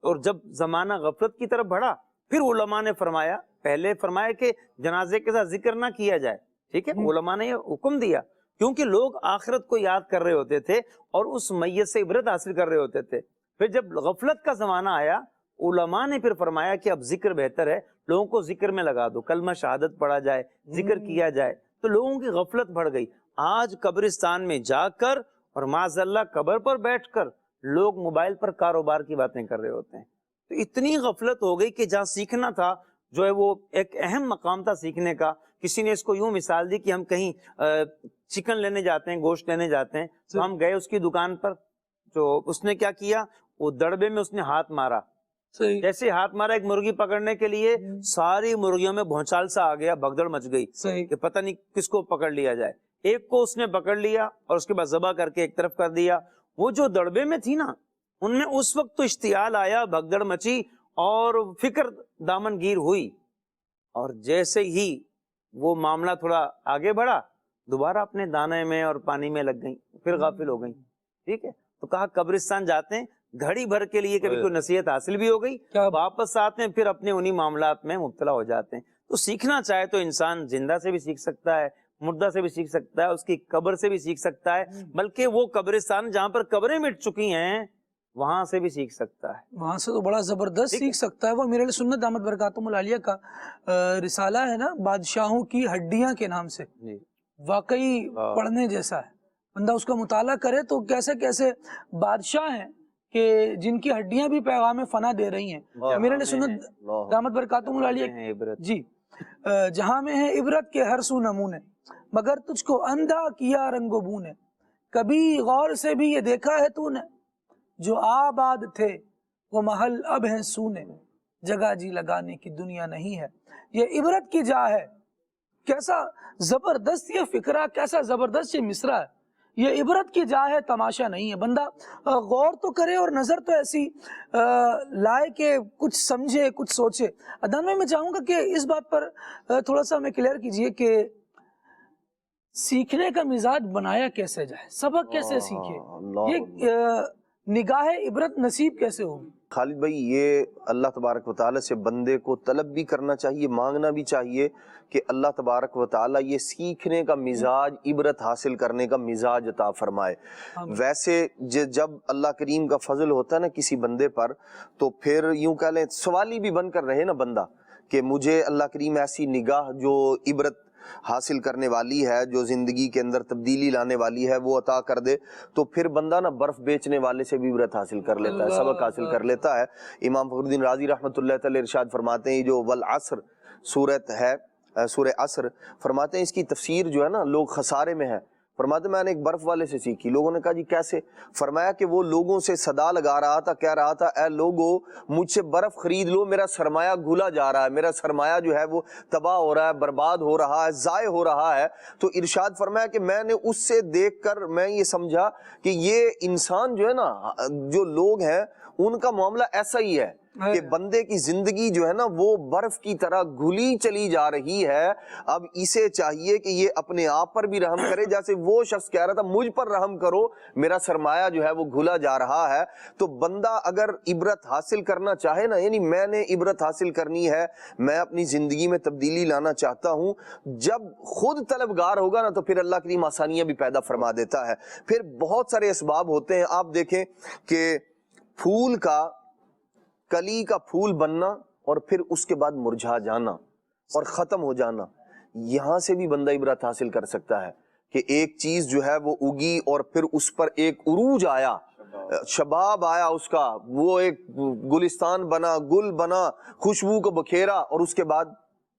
اور جب زمانہ غفلت کی طرف بڑھا, پھر علماء نے فرمایا, پہلے فرمایا کہ جنازے کے ساتھ ذکر نہ کیا جائے, ٹھیک ہے, علماء نے یہ حکم دیا کیونکہ لوگ آخرت کو یاد کر رہے ہوتے تھے اور اس میت سے عبرت حاصل کر رہے ہوتے تھے. پھر جب غفلت کا زمانہ آیا, علماء نے پھر فرمایا کہ اب ذکر بہتر ہے, لوگوں کو ذکر میں لگا دو, کلمہ شہادت پڑھا جائے, ذکر کیا جائے. تو لوگوں کی غفلت بڑھ گئی. آج قبرستان میں جا کر اور معاذ اللہ قبر پر بیٹھ کر لوگ موبائل پر کاروبار کی باتیں کر رہے ہوتے ہیں. تو اتنی غفلت ہو گئی کہ جہاں سیکھنا تھا, جو ہے وہ ایک اہم مقام تھا سیکھنے کا. کسی نے اس کو یوں مثال دی کہ ہم کہیں چکن لینے جاتے ہیں, گوشت لینے جاتے ہیں, تو ہم گئے اس کی دکان پر, تو اس نے کیا کیا, وہ دڑبے میں اس نے ہاتھ مارا, جیسے ہاتھ مارا ایک مرغی پکڑنے کے لیے, ساری مرغیوں میں بھونچال سا آ گیا, بھگدڑ مچ گئی کہ پتہ نہیں کس کو پکڑ لیا جائے. ایک کو اس نے پکڑ لیا اور اس کے بعد ذبح کر کے ایک طرف کر دیا. وہ جو دڑبے میں تھی نا, ان میں اس وقت تو اشتعال آیا, بھگدڑ مچی اور فکر دامن گیر ہوئی, اور جیسے ہی وہ معاملہ تھوڑا آگے بڑھا, دوبارہ اپنے دانے میں اور پانی میں لگ گئیں, پھر غافل ہو گئیں. ٹھیک ہے. تو کہا قبرستان جاتے ہیں, گھڑی بھر کے لیے کبھی کوئی نصیحت حاصل بھی ہو گئی, واپس آتے ہیں پھر اپنے انہی معاملات میں مبتلا ہو جاتے ہیں. تو سیکھنا چاہے تو انسان زندہ سے بھی سیکھ سکتا ہے, مردہ سے بھی سیکھ سکتا ہے, اس کی قبر سے بھی سیکھ سکتا ہے, بلکہ وہ قبرستان جہاں پر قبریں مٹ چکی ہیں وہاں سے بھی سیکھ سکتا ہے. وہاں سے تو بڑا زبردست سیکھ سکتا ہے. وہ امیر اہل سنت دامت برکاتہم العالیہ کا رسالہ ہے نا, بادشاہوں کی ہڈیاں کے نام سے, واقعی پڑھنے جیسا ہے. بندہ اس کا مطالعہ کرے تو کیسے کیسے بادشاہ ہیں کہ جن کی ہڈیاں بھی پیغام فنا دے رہی ہیں. امیر اہل سنت دامت برکاتہم العالیہ جی, جہاں میں ہے عبرت کے ہر سو نمونے, مگر تجھ کو اندھا کیا رنگ و بو نے, کبھی غور سے بھی یہ دیکھا ہے تو نے, جو آباد تھے وہ محل اب ہیں سونے, جگہ جی لگانے کی دنیا نہیں ہے. یہ عبرت کی جا ہے. کیسا زبردست یہ فکرہ, کیسا زبردست یہ مصرع ہے. یہ عبرت کی جا ہے, تماشا نہیں ہے. بندہ غور تو کرے اور نظر تو ایسی لائے کہ کچھ سمجھے, کچھ سوچے. ادان میں چاہوں گا کہ اس بات پر تھوڑا سا ہمیں کلیئر کیجئے کہ سیکھنے کا مزاج بنایا کیسے جائے, سبق کیسے سیکھے, یہ نگاہ عبرت نصیب کیسے ہوگی؟ خالد بھائی, یہ اللہ تبارک و تعالیٰ سے بندے کو طلب بھی کرنا چاہیے, مانگنا بھی چاہیے کہ اللہ تبارک و تعالیٰ یہ سیکھنے کا مزاج, عبرت حاصل کرنے کا مزاج عطا فرمائے. ویسے جب اللہ کریم کا فضل ہوتا ہے نا کسی بندے پر, تو پھر یوں کہہ لیں سوالی بھی بن کر رہے نا بندہ, کہ مجھے اللہ کریم ایسی نگاہ جو عبرت حاصل کرنے والی ہے, جو زندگی کے اندر تبدیلی لانے والی ہے, وہ عطا کر دے. تو پھر بندہ نا برف بیچنے والے سے بھی عبرت حاصل کر لیتا ہے, سبق حاصل کر لیتا ہے. امام فخر الدین رازی رحمۃ اللہ تعالی ارشاد فرماتے ہیں, جو والعصر سورت ہے, سورہ عصر, فرماتے ہیں اس کی تفسیر جو ہے نا لوگ خسارے میں ہے. فرماتے میں نے ایک برف والے سے سیکھی. لوگوں نے کہا جی کیسے؟ فرمایا کہ وہ لوگوں سے صدا لگا رہا تھا, کہہ رہا تھا اے لوگو مجھ سے برف خرید لو, میرا سرمایہ گھلا جا رہا ہے, میرا سرمایہ جو ہے وہ تباہ ہو رہا ہے, برباد ہو رہا ہے, ضائع ہو رہا ہے. تو ارشاد فرمایا کہ میں نے اس سے دیکھ کر میں یہ سمجھا کہ یہ انسان جو ہے نا, جو لوگ ہیں ان کا معاملہ ایسا ہی ہے کہ بندے کی زندگی جو ہے نا وہ برف کی طرح گھلی چلی جا رہی ہے. اب اسے چاہیے کہ یہ اپنے آپ پر بھی رحم کرے, جیسے وہ شخص کہہ رہا تھا مجھ پر رحم کرو, میرا سرمایہ جو ہے وہ گھلا جا رہا ہے. تو بندہ اگر عبرت حاصل کرنا چاہے نا, یعنی میں نے عبرت حاصل کرنی ہے, میں اپنی زندگی میں تبدیلی لانا چاہتا ہوں, جب خود طلبگار ہوگا نا تو پھر اللہ کریم آسانیاں بھی پیدا فرما دیتا ہے. پھر بہت سارے اسباب ہوتے ہیں. آپ دیکھیں کہ پھول کا, کلی کا پھول بننا اور پھر اس کے بعد مرجھا جانا اور ختم ہو جانا, یہاں سے بھی بندہ عبرت حاصل کر سکتا ہے کہ ایک چیز جو ہے وہ اگی اور پھر اس پر ایک عروج آیا, شباب آیا اس کا, وہ ایک گلستان بنا, گل بنا, خوشبو کو بکھیرا, اور اس کے بعد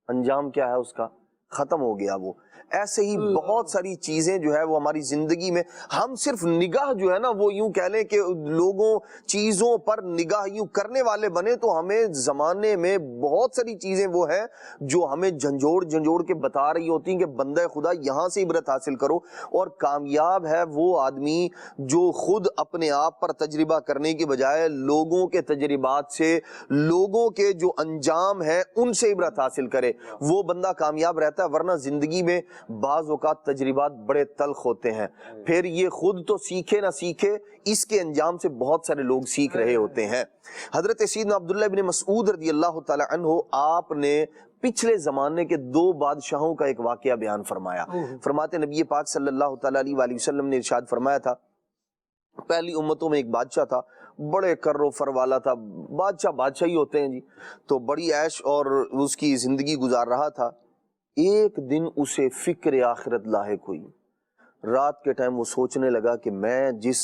انجام کیا ہے اس کا, ختم ہو گیا وہ. ایسے ہی بہت ساری چیزیں جو ہے وہ ہماری زندگی میں, ہم صرف نگاہ جو ہے نا وہ یوں کہہ لیں کہ لوگوں چیزوں پر نگاہ یوں کرنے والے بنے, تو ہمیں زمانے میں بہت ساری چیزیں وہ ہیں جو ہمیں جھنجھوڑ کے بتا رہی ہوتی ہیں کہ بندہ خدا یہاں سے عبرت حاصل کرو. اور کامیاب ہے وہ آدمی جو خود اپنے آپ پر تجربہ کرنے کی بجائے لوگوں کے تجربات سے, لوگوں کے جو انجام ہیں ان سے عبرت حاصل کرے, وہ بندہ کامیاب رہتا ہے. ورنہ زندگی میں بعض اوقات تجربات بڑے تلخ ہوتے ہیں, پھر یہ خود تو سیکھے نہ سیکھے, اس کے انجام سے بہت سارے لوگ سیکھ رہے ہوتے ہیں. حضرت سیدنا عبداللہ بن مسعود رضی اللہ تعالی عنہ, آپ نے پچھلے زمانے کے 2 بادشاہوں کا ایک واقعہ بیان فرمایا. فرماتے نبی پاک صلی اللہ تعالی علیہ وسلم نے ارشاد فرمایا تھا, پہلی امتوں میں ایک بادشاہ تھا, بڑے کر و فر والا تھا, بادشاہ ہی ہوتے ہیں جی, تو بڑی عیش اور اس کی زندگی گزار رہا تھا. ایک دن اسے فکر آخرت لاحق ہوئی. رات کے ٹائم وہ سوچنے لگا کہ میں جس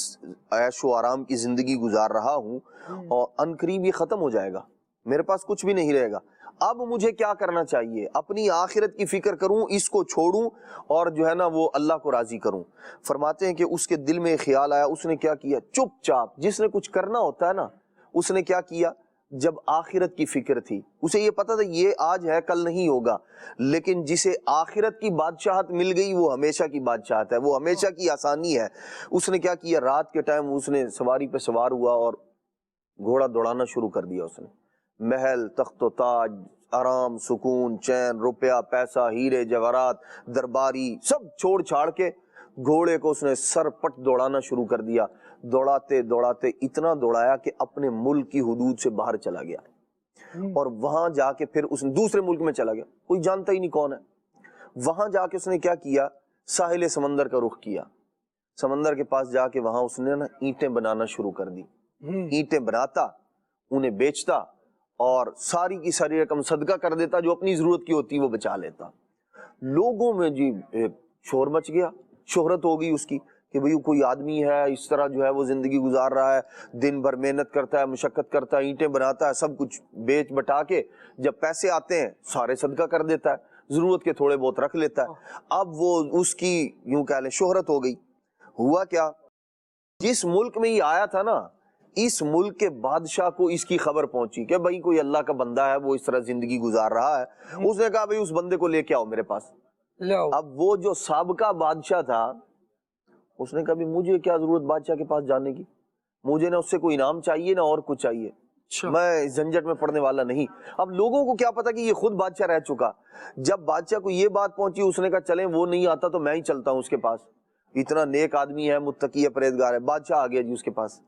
عیش و آرام کی زندگی گزار رہا ہوں اور عنقریب یہ ختم ہو جائے گا, میرے پاس کچھ بھی نہیں رہے گا, اب مجھے کیا کرنا چاہیے؟ اپنی آخرت کی فکر کروں, اس کو چھوڑوں اور جو ہے نا وہ اللہ کو راضی کروں. فرماتے ہیں کہ اس کے دل میں خیال آیا, اس نے کیا کیا, چپ چاپ, جس نے کچھ کرنا ہوتا ہے نا اس نے کیا کیا, جب آخرت کی فکر تھی, اسے یہ پتا تھا یہ آج ہے کل نہیں ہوگا, لیکن جسے آخرت کی بادشاہت مل گئی وہ ہمیشہ کی بادشاہت ہے, وہ ہمیشہ کی آسانی ہے. اس نے کیا کیا, رات کے ٹائم اس نے سواری پہ سوار ہوا اور گھوڑا دوڑانا شروع کر دیا. اس نے محل, تخت و تاج, آرام, سکون, چین, روپیہ, پیسہ, ہیرے جواہرات, درباری سب چھوڑ چھاڑ کے گھوڑے کو اس نے سر پٹ دوڑانا شروع کر دیا. دوڑاتے دوڑاتے اتنا دوڑایا کہ اپنے ملک کی حدود سے باہر چلا گیا، اور وہاں جا کے پھر اس نے دوسرے ملک میں چلا گیا، کوئی جانتا ہی نہیں کون ہے۔ وہاں جا کے اس نے کیا کیا، ساحل سمندر کا رخ کیا، سمندر کے پاس جا کے وہاں اس نے نا اینٹیں بنانا شروع کر دی، اینٹیں بناتا، انہیں بیچتا اور ساری کی ساری رقم صدقہ کر دیتا، جو اپنی ضرورت کی ہوتی وہ بچا لیتا۔ لوگوں میں جی ایک شور مچ گیا، شہرت ہو گئی اس کی کہ بھئی کوئی آدمی ہے اس طرح جو ہے وہ زندگی گزار رہا ہے، دن بھر محنت کرتا ہے، مشقت کرتا ہے، اینٹیں بناتا ہے، سب کچھ بیچ بٹا کے جب پیسے آتے ہیں سارے صدقہ کر دیتا ہے، ضرورت کے تھوڑے بہت رکھ لیتا ہے۔ اب وہ اس کی یوں کہہ لیں شہرت ہو گئی۔ ہوا کیا، جس ملک میں یہ آیا تھا نا، اس ملک کے بادشاہ کو اس کی خبر پہنچی کہ بھئی کوئی اللہ کا بندہ ہے وہ اس طرح زندگی گزار رہا ہے۔ اس نے کہا بھئی اس بندے کو لے کے آؤ میرے پاس۔ اب وہ جو سابقہ بادشاہ تھا اس نے کہا بھی مجھے کیا ضرورت بادشاہ کے پاس جانے کی، مجھے نہ اس سے کوئی انعام چاہیے نہ اور کچھ چاہیے، میں جھنجٹ میں پڑنے والا نہیں۔ اب لوگوں کو کیا پتا کہ یہ خود بادشاہ رہ چکا، جب بادشاہ کو یہ بات پہنچی اس نے کہا چلیں وہ نہیں آتا تو میں ہی چلتا ہوں اس کے پاس، اتنا نیک آدمی ہے، متقی ہے، پرہیزگار ہے۔ بادشاہ آ گیا جی اس کے پاس،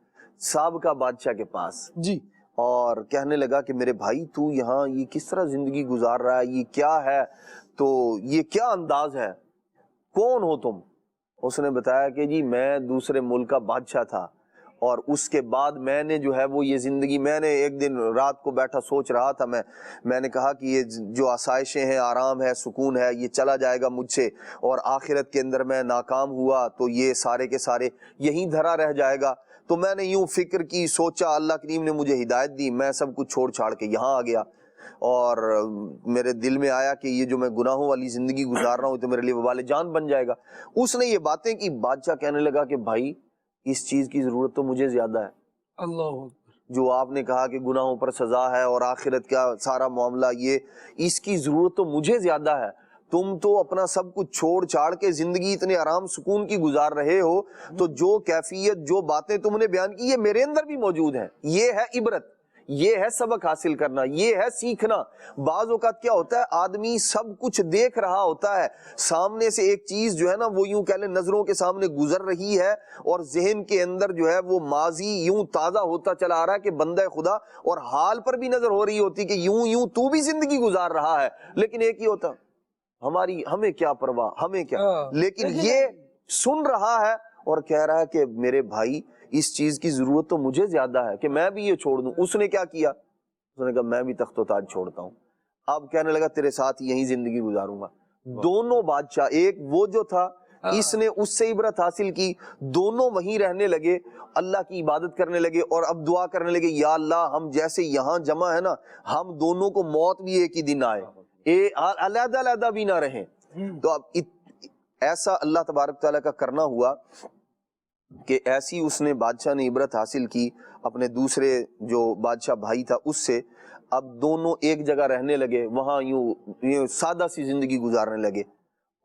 سابقہ بادشاہ کے پاس جی، اور کہنے لگا کہ میرے بھائی تو یہاں یہ کس طرح زندگی گزار رہا ہے، یہ کیا ہے، تو یہ کیا انداز ہے، کون ہو تم؟ اس نے بتایا کہ جی میں دوسرے ملک کا بادشاہ تھا، اور اس کے بعد میں نے جو ہے وہ یہ زندگی، میں نے ایک دن رات کو بیٹھا سوچ رہا تھا، میں نے کہا کہ یہ جو آسائشیں ہیں، آرام ہے، سکون ہے، یہ چلا جائے گا مجھ سے، اور آخرت کے اندر میں ناکام ہوا تو یہ سارے کے سارے یہیں دھرا رہ جائے گا۔ تو میں نے یوں فکر کی، سوچا، اللہ کریم نے مجھے ہدایت دی، میں سب کچھ چھوڑ چھاڑ کے یہاں آ گیا، اور میرے دل میں آیا کہ یہ جو میں گناہوں والی زندگی گزار رہا ہوں تو میرے لیے وبال جان بن جائے گا۔ اس نے یہ باتیں کی، بادشاہ کہنے لگا کہ بھائی اس چیز کی ضرورت تو مجھے زیادہ ہے، اللہ جو آپ نے کہا کہ گناہوں پر سزا ہے اور آخرت کا سارا معاملہ، یہ اس کی ضرورت تو مجھے زیادہ ہے۔ تم تو اپنا سب کچھ چھوڑ چھاڑ کے زندگی اتنے آرام سکون کی گزار رہے ہو، تو جو کیفیت، جو باتیں تم نے بیان کی یہ میرے اندر بھی موجود ہیں۔ یہ ہے عبرت، یہ ہے سبق حاصل کرنا، یہ ہے سیکھنا۔ بعض اوقات کیا ہوتا ہے، آدمی سب کچھ دیکھ رہا ہوتا ہے، سامنے سے ایک چیز جو ہے نا وہ یوں کہہ لیں نظروں کے سامنے گزر رہی ہے، اور ذہن کے اندر جو ہے وہ ماضی یوں تازہ ہوتا چلا آ رہا ہے کہ بندہ خدا، اور حال پر بھی نظر ہو رہی ہوتی کہ یوں تو بھی زندگی گزار رہا ہے، لیکن ایک ہی ہوتا ہمیں کیا پرواہ، ہمیں کیا، لیکن یہ سن رہا ہے اور کہہ رہا ہے کہ میرے بھائی اس چیز کی ضرورت تو مجھے زیادہ ہے کہ میں بھی یہ چھوڑ دوں۔ اس نے کیا کیا، اس نے کہا میں بھی تخت و تاج چھوڑتا ہوں، اب کہنے لگا تیرے ساتھ یہیں زندگی گزاروں گا۔ دونوں بادشاہ، ایک وہ جو تھا اس نے اس سے عبرت حاصل کی، دونوں وہیں رہنے لگے، اللہ کی عبادت کرنے لگے، اور اب دعا کرنے لگے یا اللہ ہم جیسے یہاں جمع ہے نا، ہم دونوں کو موت بھی ایک ہی دن آئے، علیحدہ علیحدہ بھی نہ رہیں۔ تو اب ایسا اللہ تبارک تعالیٰ کا کرنا ہوا کہ ایسی اس نے بادشاہ نے عبرت حاصل کی اپنے دوسرے جو بادشاہ بھائی تھا اس سے، اب دونوں ایک جگہ رہنے لگے، وہاں یوں سادہ سی زندگی گزارنے لگے،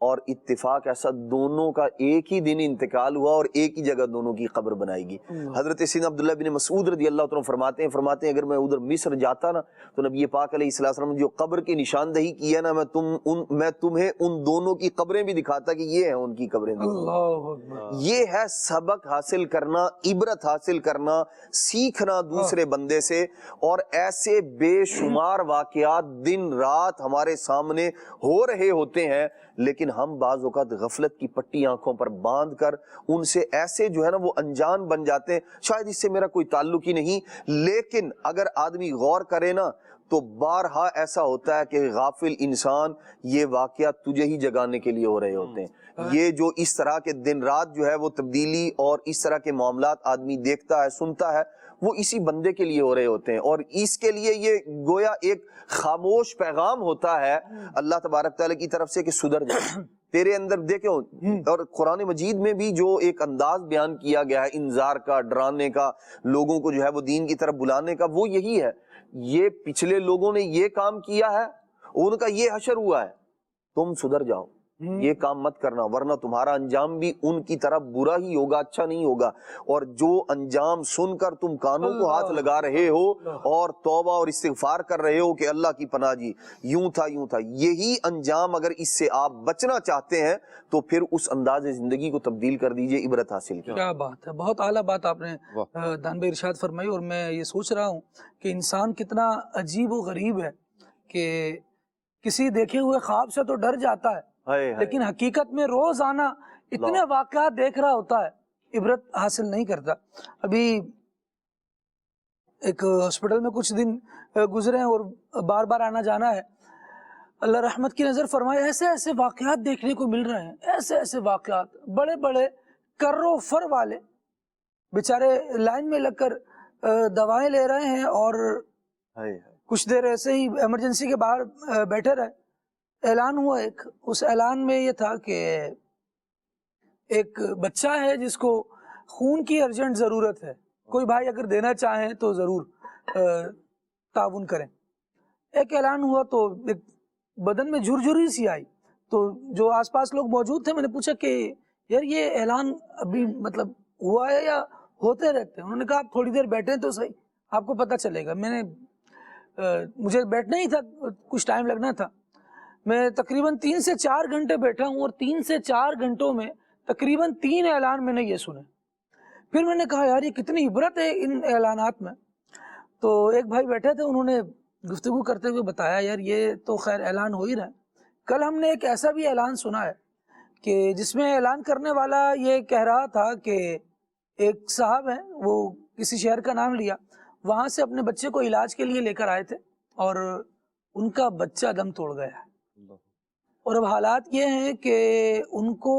اور اتفاق ایسا دونوں کا ایک ہی دن انتقال ہوا اور ایک ہی جگہ دونوں کی قبر بنائی گئی۔ حضرت سیدنا عبداللہ بن مسعود رضی اللہ عنہ فرماتے ہیں اگر میں ادھر مصر جاتا نا تو نبی پاک علیہ السلام جو قبر کی نشاندہی کی ہے نا، میں تمہیں ان دونوں کی قبریں بھی دکھاتا کہ یہ ہیں ان کی قبریں۔ یہ ہے سبق حاصل کرنا، عبرت حاصل کرنا، سیکھنا دوسرے بندے سے، اور ایسے بے شمار واقعات دن رات ہمارے سامنے ہو رہے ہوتے ہیں، لیکن ہم بعض اوقات غفلت کی پٹی آنکھوں پر باندھ کر ان سے ایسے جو ہے نا وہ انجان بن جاتے ہیں، شاید اس سے میرا کوئی تعلق ہی نہیں۔ لیکن اگر آدمی غور کرے نا تو بارہا ایسا ہوتا ہے کہ غافل انسان یہ واقعات تجھے ہی جگانے کے لیے ہو رہے ہوتے ہیں۔ یہ جو اس طرح کے دن رات جو ہے وہ تبدیلی اور اس طرح کے معاملات آدمی دیکھتا ہے، سنتا ہے، وہ اسی بندے کے لیے ہو رہے ہوتے ہیں، اور اس کے لیے یہ گویا ایک خاموش پیغام ہوتا ہے اللہ تبارک تعالیٰ کی طرف سے کہ سدھر جا، تیرے اندر دیکھو۔ اور قرآن مجید میں بھی جو ایک انداز بیان کیا گیا ہے انذار کا، ڈرانے کا، لوگوں کو جو ہے وہ دین کی طرف بلانے کا، وہ یہی ہے۔ یہ پچھلے لوگوں نے یہ کام کیا ہے، ان کا یہ حشر ہوا ہے، تم سدھر جاؤ، یہ کام مت کرنا ورنہ تمہارا انجام بھی ان کی طرح برا ہی ہوگا، اچھا نہیں ہوگا۔ اور جو انجام سن کر تم کانوں کو ہاتھ لگا رہے ہو اور توبہ اور استغفار کر رہے ہو کہ اللہ کی پناہ جی یوں تھا یوں تھا، یہی انجام اگر اس سے آپ بچنا چاہتے ہیں تو پھر اس انداز زندگی کو تبدیل کر دیجئے، عبرت حاصل کیجئے۔ کیا بات ہے، بہت اعلیٰ بات آپ نے دان بھائی ارشاد فرمائی۔ اور میں یہ سوچ رہا ہوں کہ انسان کتنا عجیب و غریب ہے کہ کسی دیکھے ہوئے خواب سے تو ڈر جاتا ہے، لیکن حقیقت میں روزانہ اتنے واقعات دیکھ رہا ہوتا ہے، عبرت حاصل نہیں کرتا۔ ابھی ایک ہاسپٹل میں کچھ دن گزرے ہیں اور بار بار آنا جانا ہے، اللہ رحمت کی نظر فرمائے، ایسے ایسے واقعات دیکھنے کو مل رہے ہیں، ایسے ایسے واقعات، بڑے بڑے کرو فر والے بیچارے لائن میں لگ کر دوائیں لے رہے ہیں اور کچھ دیر ایسے ہی ایمرجنسی کے باہر بیٹھے رہے۔ اعلان ہوا ایک، اس اعلان میں یہ تھا کہ ایک بچہ ہے جس کو خون کی ارجنٹ ضرورت ہے، کوئی بھائی اگر دینا چاہیں تو ضرور تعاون کریں۔ ایک اعلان ہوا تو ایک بدن میں جھرجھری سی آئی، تو جو آس پاس لوگ موجود تھے، میں نے پوچھا کہ یار یہ اعلان ابھی مطلب ہوا ہے یا ہوتے رہتے ہیں؟ انہوں نے کہا آپ تھوڑی دیر بیٹھیں تو صحیح، آپ کو پتہ چلے گا۔ میں نے مجھے بیٹھنا ہی تھا، کچھ ٹائم لگنا تھا، میں تقریباً 3 سے 4 گھنٹے بیٹھا ہوں اور 3 سے 4 گھنٹوں میں تقریباً 3 اعلان میں نے یہ سنے۔ پھر میں نے کہا یار یہ کتنی عبرت ہے ان اعلانات میں۔ تو ایک بھائی بیٹھے تھے، انہوں نے گفتگو کرتے ہوئے بتایا یار یہ تو خیر اعلان ہو ہی رہا ہے، کل ہم نے ایک ایسا بھی اعلان سنا ہے کہ جس میں اعلان کرنے والا یہ کہہ رہا تھا کہ ایک صاحب ہیں، وہ کسی شہر کا نام لیا، وہاں سے اپنے بچے کو علاج کے لیے لے کر آئے تھے اور ان کا بچہ دم توڑ گیا ہے۔ اور اب حالات یہ ہیں کہ ان کو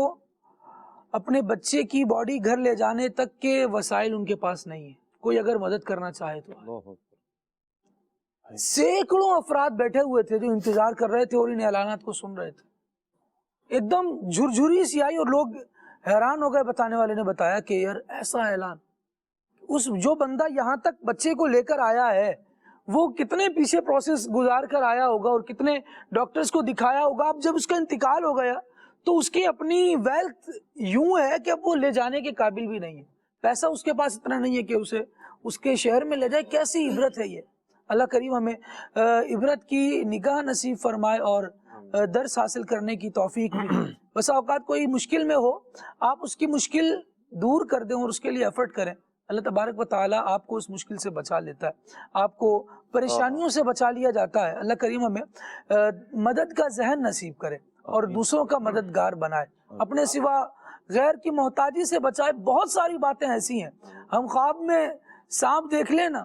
اپنے بچے کی باڈی گھر لے جانے تک کے وسائل ان کے پاس نہیں ہیں، کوئی اگر مدد کرنا چاہے تو۔ سینکڑوں افراد بیٹھے ہوئے تھے جو انتظار کر رہے تھے اور ان اعلانات کو سن رہے تھے۔ ایک دم جھرجھری سی آئی اور لوگ حیران ہو گئے۔ بتانے والے نے بتایا کہ یار ایسا اعلان، اس جو بندہ یہاں تک بچے کو لے کر آیا ہے وہ کتنے پیچھے پروسیس گزار کر آیا ہوگا اور کتنے ڈاکٹرز کو دکھایا ہوگا۔ اب جب اس کا انتقال ہو گیا تو اس کی اپنی ویلتھ یوں ہے کہ اب وہ لے جانے کے قابل بھی نہیں ہے، پیسہ اس کے پاس اتنا نہیں ہے کہ اسے اس کے شہر میں لے جائے۔ کیسی عبرت ہے یہ! اللہ کریم ہمیں عبرت کی نگاہ نصیب فرمائے اور درس حاصل کرنے کی توفیق بھی۔ بسا اوقات کوئی مشکل میں ہو، آپ اس کی مشکل دور کر دیں اور اس کے لیے ایفرٹ کریں، اللہ تبارک و تعالیٰ آپ کو اس مشکل سے بچا لیتا ہے، آپ کو پریشانیوں سے بچا لیا جاتا ہے۔ اللہ کریم ہمیں مدد کا ذہن نصیب کرے اور دوسروں کا مددگار بنائے، اپنے سوا غیر کی محتاجی سے بچائے۔ بہت ساری باتیں ایسی ہیں، ہم خواب میں سانپ دیکھ لیں نا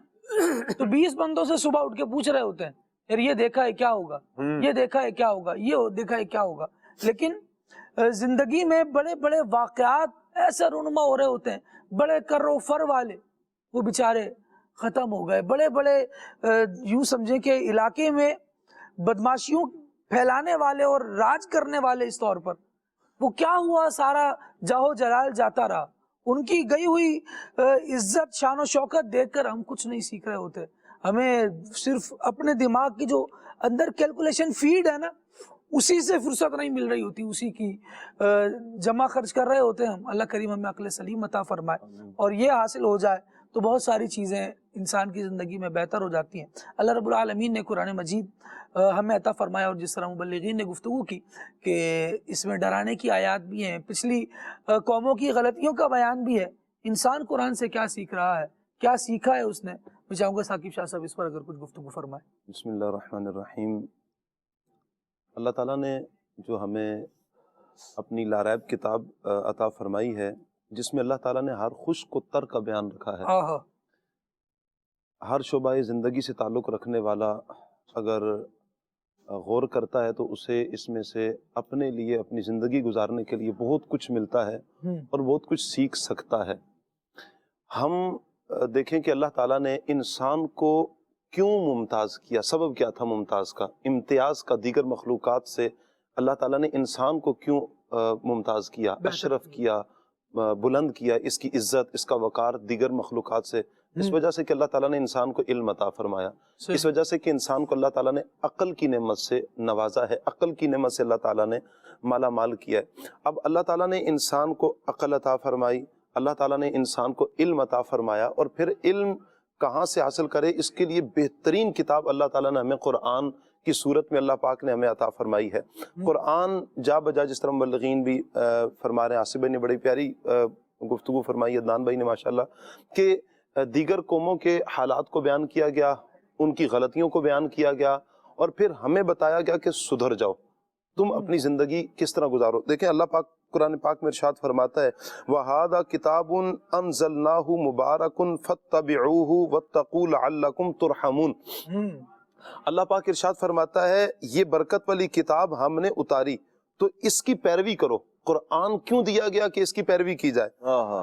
تو 20 بندوں سے صبح اٹھ کے پوچھ رہے ہوتے ہیں یار یہ دیکھا ہے کیا ہوگا، یہ دیکھا ہے کیا ہوگا، یہ دیکھا ہے کیا ہوگا۔ لیکن زندگی میں بڑے بڑے واقعات ایسے رونما ہو رہے ہوتے ہیں، بڑے کرو فر والے، وہ بیچارے ختم ہو گئے۔ بڑے بڑے یوں سمجھیں کہ علاقے میں بدماشیوں پھیلانے والے اور راج کرنے والے، اس طور پر وہ کیا ہوا، سارا جاہو جلال جاتا رہا۔ ان کی گئی ہوئی عزت شان و شوکت دیکھ کر ہم کچھ نہیں سیکھ رہے ہوتے، ہمیں صرف اپنے دماغ کی جو اندر کیلکولیشن فیڈ ہے نا، اسی سے فرصت نہیں مل رہی ہوتی، اسی کی جمع خرچ کر رہے ہوتے ہیں ہم۔ اللہ کریم ہمیں عقل سلیم عطا فرمائے اور یہ حاصل ہو جائے تو بہت ساری چیزیں انسان کی زندگی میں بہتر ہو جاتی ہیں۔ اللہ رب العالمین نے قرآن مجید ہمیں عطا فرمایا، اور جس طرح مبلغین نے گفتگو کی کہ اس میں ڈرانے کی آیات بھی ہیں، پچھلی قوموں کی غلطیوں کا بیان بھی ہے، انسان قرآن سے کیا سیکھ رہا ہے، کیا سیکھا ہے اس نے۔ میں چاہوں گا ثاقب شاہ صاحب اس پر اگر کچھ گفتگو فرمائے۔ بسم اللہ الرحمن الرحیم۔ اللہ تعالیٰ نے جو ہمیں اپنی لاریب کتاب عطا فرمائی ہے، جس میں اللہ تعالیٰ نے ہر خشک و تر کا بیان رکھا ہے، ہر شعبہ زندگی سے تعلق رکھنے والا اگر غور کرتا ہے تو اسے اس میں سے اپنے لیے، اپنی زندگی گزارنے کے لیے بہت کچھ ملتا ہے اور بہت کچھ سیکھ سکتا ہے۔ ہم دیکھیں کہ اللہ تعالیٰ نے انسان کو کیوں ممتاز کیا، سبب کیا تھا ممتاز کا، امتیاز کا دیگر مخلوقات سے اللہ تعالیٰ نے انسان کو کیوں ممتاز کیا، اشرف کیا، بلند کیا، اس کی عزت، اس کا وقار دیگر مخلوقات سے اس وجہ سے کہ اللہ تعالیٰ نے انسان کو علم عطا فرمایا، اس وجہ سے کہ انسان کو اللہ تعالیٰ نے عقل کی نعمت سے نوازا ہے، عقل کی نعمت سے اللہ تعالیٰ نے مالا مال کیا ہے۔ اب اللہ تعالیٰ نے انسان کو عقل عطا فرمائی، اللہ تعالیٰ نے انسان کو علم عطا فرمایا، اور پھر علم کہاں سے حاصل کرے اس کے لیے بہترین کتاب اللہ تعالیٰ نے ہمیں قرآن کی صورت میں اللہ پاک نے ہمیں عطا فرمائی ہے۔ قرآن جا بجا، جس طرح مبلغین بھی فرما رہے ہیں، آصف بھائی نے بڑی پیاری گفتگو فرمائی، عدنان بھائی نے ماشاءاللہ، کہ دیگر قوموں کے حالات کو بیان کیا گیا، ان کی غلطیوں کو بیان کیا گیا، اور پھر ہمیں بتایا گیا کہ سدھر جاؤ، تم اپنی زندگی کس طرح گزارو۔ دیکھیں اللہ پاک قرآن پاک میں ارشاد فرماتا ہے وَهَذَا كِتَابٌ أَنزَلْنَاهُ مُبَارَكٌ فَاتَّبِعُوهُ وَاتَّقُوا لَعَلَّكُمْ تُرْحَمُونَ۔ اللہ پاک ارشاد فرماتا ہے یہ برکت والی کتاب ہم نے اتاری تو اس کی پیروی کرو۔ قرآن کیوں دیا گیا کہ اس کی پیروی کی جائے،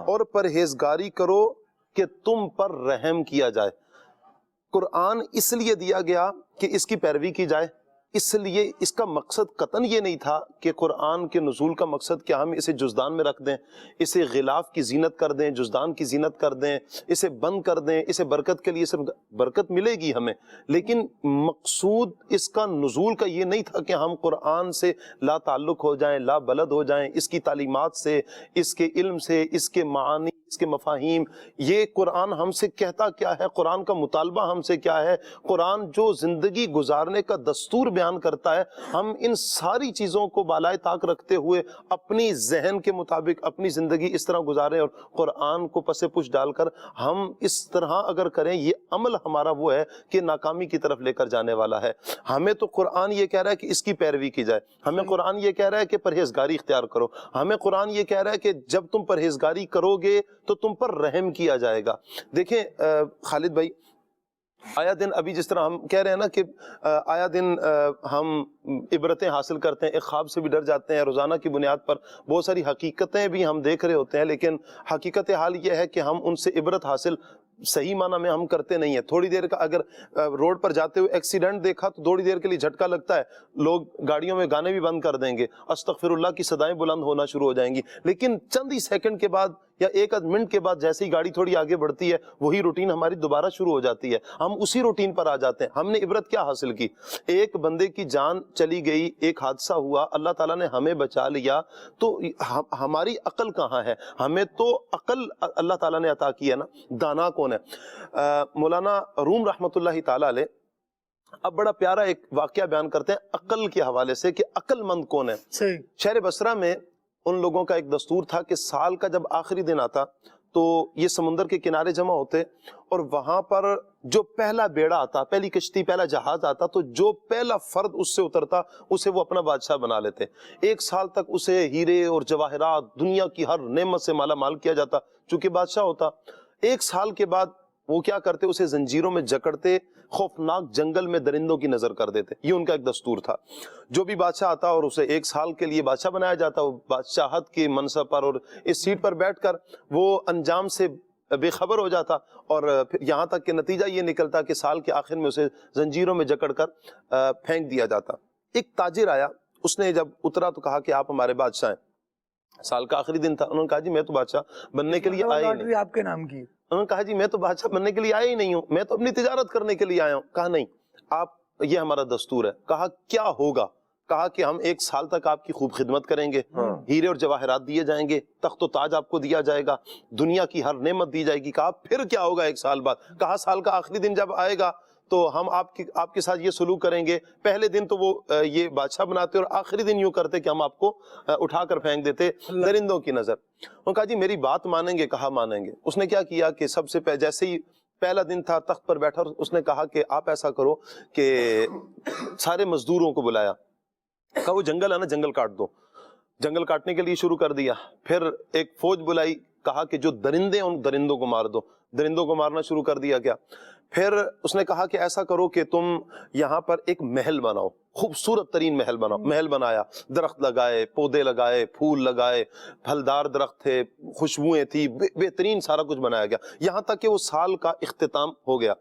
اور پرہیزگاری کرو کہ تم پر رحم کیا جائے۔ قرآن اس لیے دیا گیا کہ اس کی پیروی کی جائے، اس لیے اس کا مقصد قطعاً یہ نہیں تھا کہ قرآن کے نزول کا مقصد کہ ہم اسے جزدان میں رکھ دیں، اسے غلاف کی زینت کر دیں، جزدان کی زینت کر دیں، اسے بند کر دیں، اسے برکت کے لیے صرف برکت ملے گی ہمیں، لیکن مقصود اس کا نزول کا یہ نہیں تھا کہ ہم قرآن سے لا تعلق ہو جائیں، لا بلد ہو جائیں، اس کی تعلیمات سے، اس کے علم سے، اس کے معانی، اس کے مفاہیم۔ یہ قرآن ہم سے کہتا کیا ہے، قرآن کا مطالبہ ہم سے کیا ہے، قرآن جو زندگی گزارنے کا دستور بیان کرتا ہے، ہم ان ساری چیزوں کو بالائے طاق رکھتے ہوئے اپنی ذہن کے مطابق اپنی زندگی اس طرح گزاریں، اور قرآن کو پس پش ڈال کر ہم اس طرح اگر کریں، یہ عمل ہمارا وہ ہے کہ ناکامی کی طرف لے کر جانے والا ہے۔ ہمیں تو قرآن یہ کہہ رہا ہے کہ اس کی پیروی کی جائے، ہمیں قرآن یہ کہہ رہا ہے کہ پرہیزگاری اختیار کرو، ہمیں قرآن یہ کہہ رہا ہے کہ جب تم پرہیزگاری کرو گے تو تم پر رحم کیا جائے گا۔ دیکھیں خالد بھائی، آیا دن ابھی جس طرح ہم کہہ رہے ہیں نا کہ آیا دن ہم عبرتیں حاصل کرتے ہیں، ایک خواب سے بھی ڈر جاتے ہیں، روزانہ کی بنیاد پر بہت ساری حقیقتیں بھی ہم دیکھ رہے ہوتے ہیں، لیکن حقیقت حال یہ ہے کہ ہم ان سے عبرت حاصل صحیح معنی میں ہم کرتے نہیں ہیں۔ تھوڑی دیر کا اگر روڈ پر جاتے ہوئے ایکسیڈنٹ دیکھا تو تھوڑی دیر کے لیے جھٹکا لگتا ہے، لوگ گاڑیوں میں گانے بھی بند کر دیں گے، استغفر اللہ کی صدائیں بلند ہونا شروع ہو جائیں گی، لیکن چند ہی سیکنڈ کے بعد یا ایک آدھ منٹ کے بعد جیسے ہی گاڑی تھوڑی آگے بڑھتی ہے، وہی روٹین ہماری دوبارہ شروع ہو جاتی ہے، ہم اسی روٹین پر آ جاتے ہیں۔ ہم نے عبرت کیا حاصل کی؟ ایک بندے کی جان چلی گئی، ایک حادثہ ہوا، اللہ تعالیٰ نے ہمیں بچا لیا، تو ہماری عقل کہاں ہے؟ ہمیں تو عقل اللہ تعالیٰ نے عطا کی ہے نا۔ دانا کون ہے؟ مولانا روم رحمۃ اللہ تعالیٰ علیہ اب بڑا پیارا ایک واقعہ بیان کرتے ہیں عقل کے حوالے سے کہ عقل مند کون ہے۔ شہر بصرہ میں ان لوگوں کا ایک دستور تھا کہ سال کا جب آخری دن آتا تو یہ سمندر کے کنارے جمع ہوتے، اور وہاں پر جو پہلا بیڑا آتا، پہلی کشتی، پہلا جہاز آتا، تو جو پہلا فرد اس سے اترتا اسے وہ اپنا بادشاہ بنا لیتے۔ ایک سال تک اسے ہیرے اور جواہرات، دنیا کی ہر نعمت سے مالا مال کیا جاتا چونکہ بادشاہ ہوتا۔ ایک سال کے بعد وہ کیا کرتے؟ اسے زنجیروں میں جکڑتے، خوفناک جنگل میں درندوں کی نظر کر دیتے۔ یہ ان کا ایک دستور تھا۔ جو بھی بادشاہ آتا اور اسے ایک سال کے لیے بادشاہ بنایا جاتا، وہ بادشاہت کے منصب پر اور اس سیٹ پر بیٹھ کر وہ انجام سے بے خبر ہو جاتا، اور پھر یہاں تک کہ نتیجہ یہ نکلتا کہ سال کے آخر میں اسے زنجیروں میں جکڑ کر پھینک دیا جاتا۔ ایک تاجر آیا، اس نے جب اترا تو کہا کہ آپ ہمارے بادشاہ ہیں۔ سال کا آخری دن تھا، انہوں نے کہا جی میں تو بادشاہ بننے کے لیے آیا ہی نہیں۔ آپ کے نام کی؟ انہوں نے کہا جی میں تو بادشاہ بننے کے لیے آیا ہی نہیں ہوں، میں تو اپنی تجارت کرنے کے لیے آیا ہوں۔ کہا نہیں، آپ یہ ہمارا دستور ہے۔ کہا کیا ہوگا؟ کہا کہ ہم ایک سال تک آپ کی خوب خدمت کریں گے، ہیرے اور جواہرات دیے جائیں گے، تخت و تاج آپ کو دیا جائے گا، دنیا کی ہر نعمت دی جائے گی۔ کہا پھر کیا ہوگا ایک سال بعد؟ کہا سال کا آخری دن جب آئے گا تو ہم آپ کے ساتھ یہ سلوک کریں گے۔ پہلے دن تو وہ یہ بادشاہ بناتے اور آخری دن یوں کرتے کہ ہم آپ کو اٹھا کر پھینک دیتے درندوں کی نظر۔ انہوں نے کہا جی میری بات مانیں گے؟ کہا مانیں گے۔ اس نے کیا کیا کہ سب سے جیسے ہی پہلا دن تھا، تخت پر بیٹھا، اس نے کہا کہ آپ ایسا کرو کہ سارے مزدوروں کو بلایا، کہا وہ جنگل ہے نا، جنگل کاٹ دو۔ جنگل کاٹنے کے لیے شروع کر دیا۔ پھر ایک فوج بلائی، کہا کہ جو درندے ہیں ان درندوں کو مار دو۔ درندوں کو مارنا شروع کر دیا گیا۔ پھر اس نے کہا کہ ایسا کرو کہ تم یہاں پر ایک محل بناؤ، خوبصورت ترین محل بناؤ۔ محل بنایا، درخت لگائے، پودے لگائے، پھول لگائے، پھلدار درخت تھے، خوشبوئیں تھی، بہترین سارا کچھ بنایا گیا، یہاں تک کہ وہ سال کا اختتام ہو گیا۔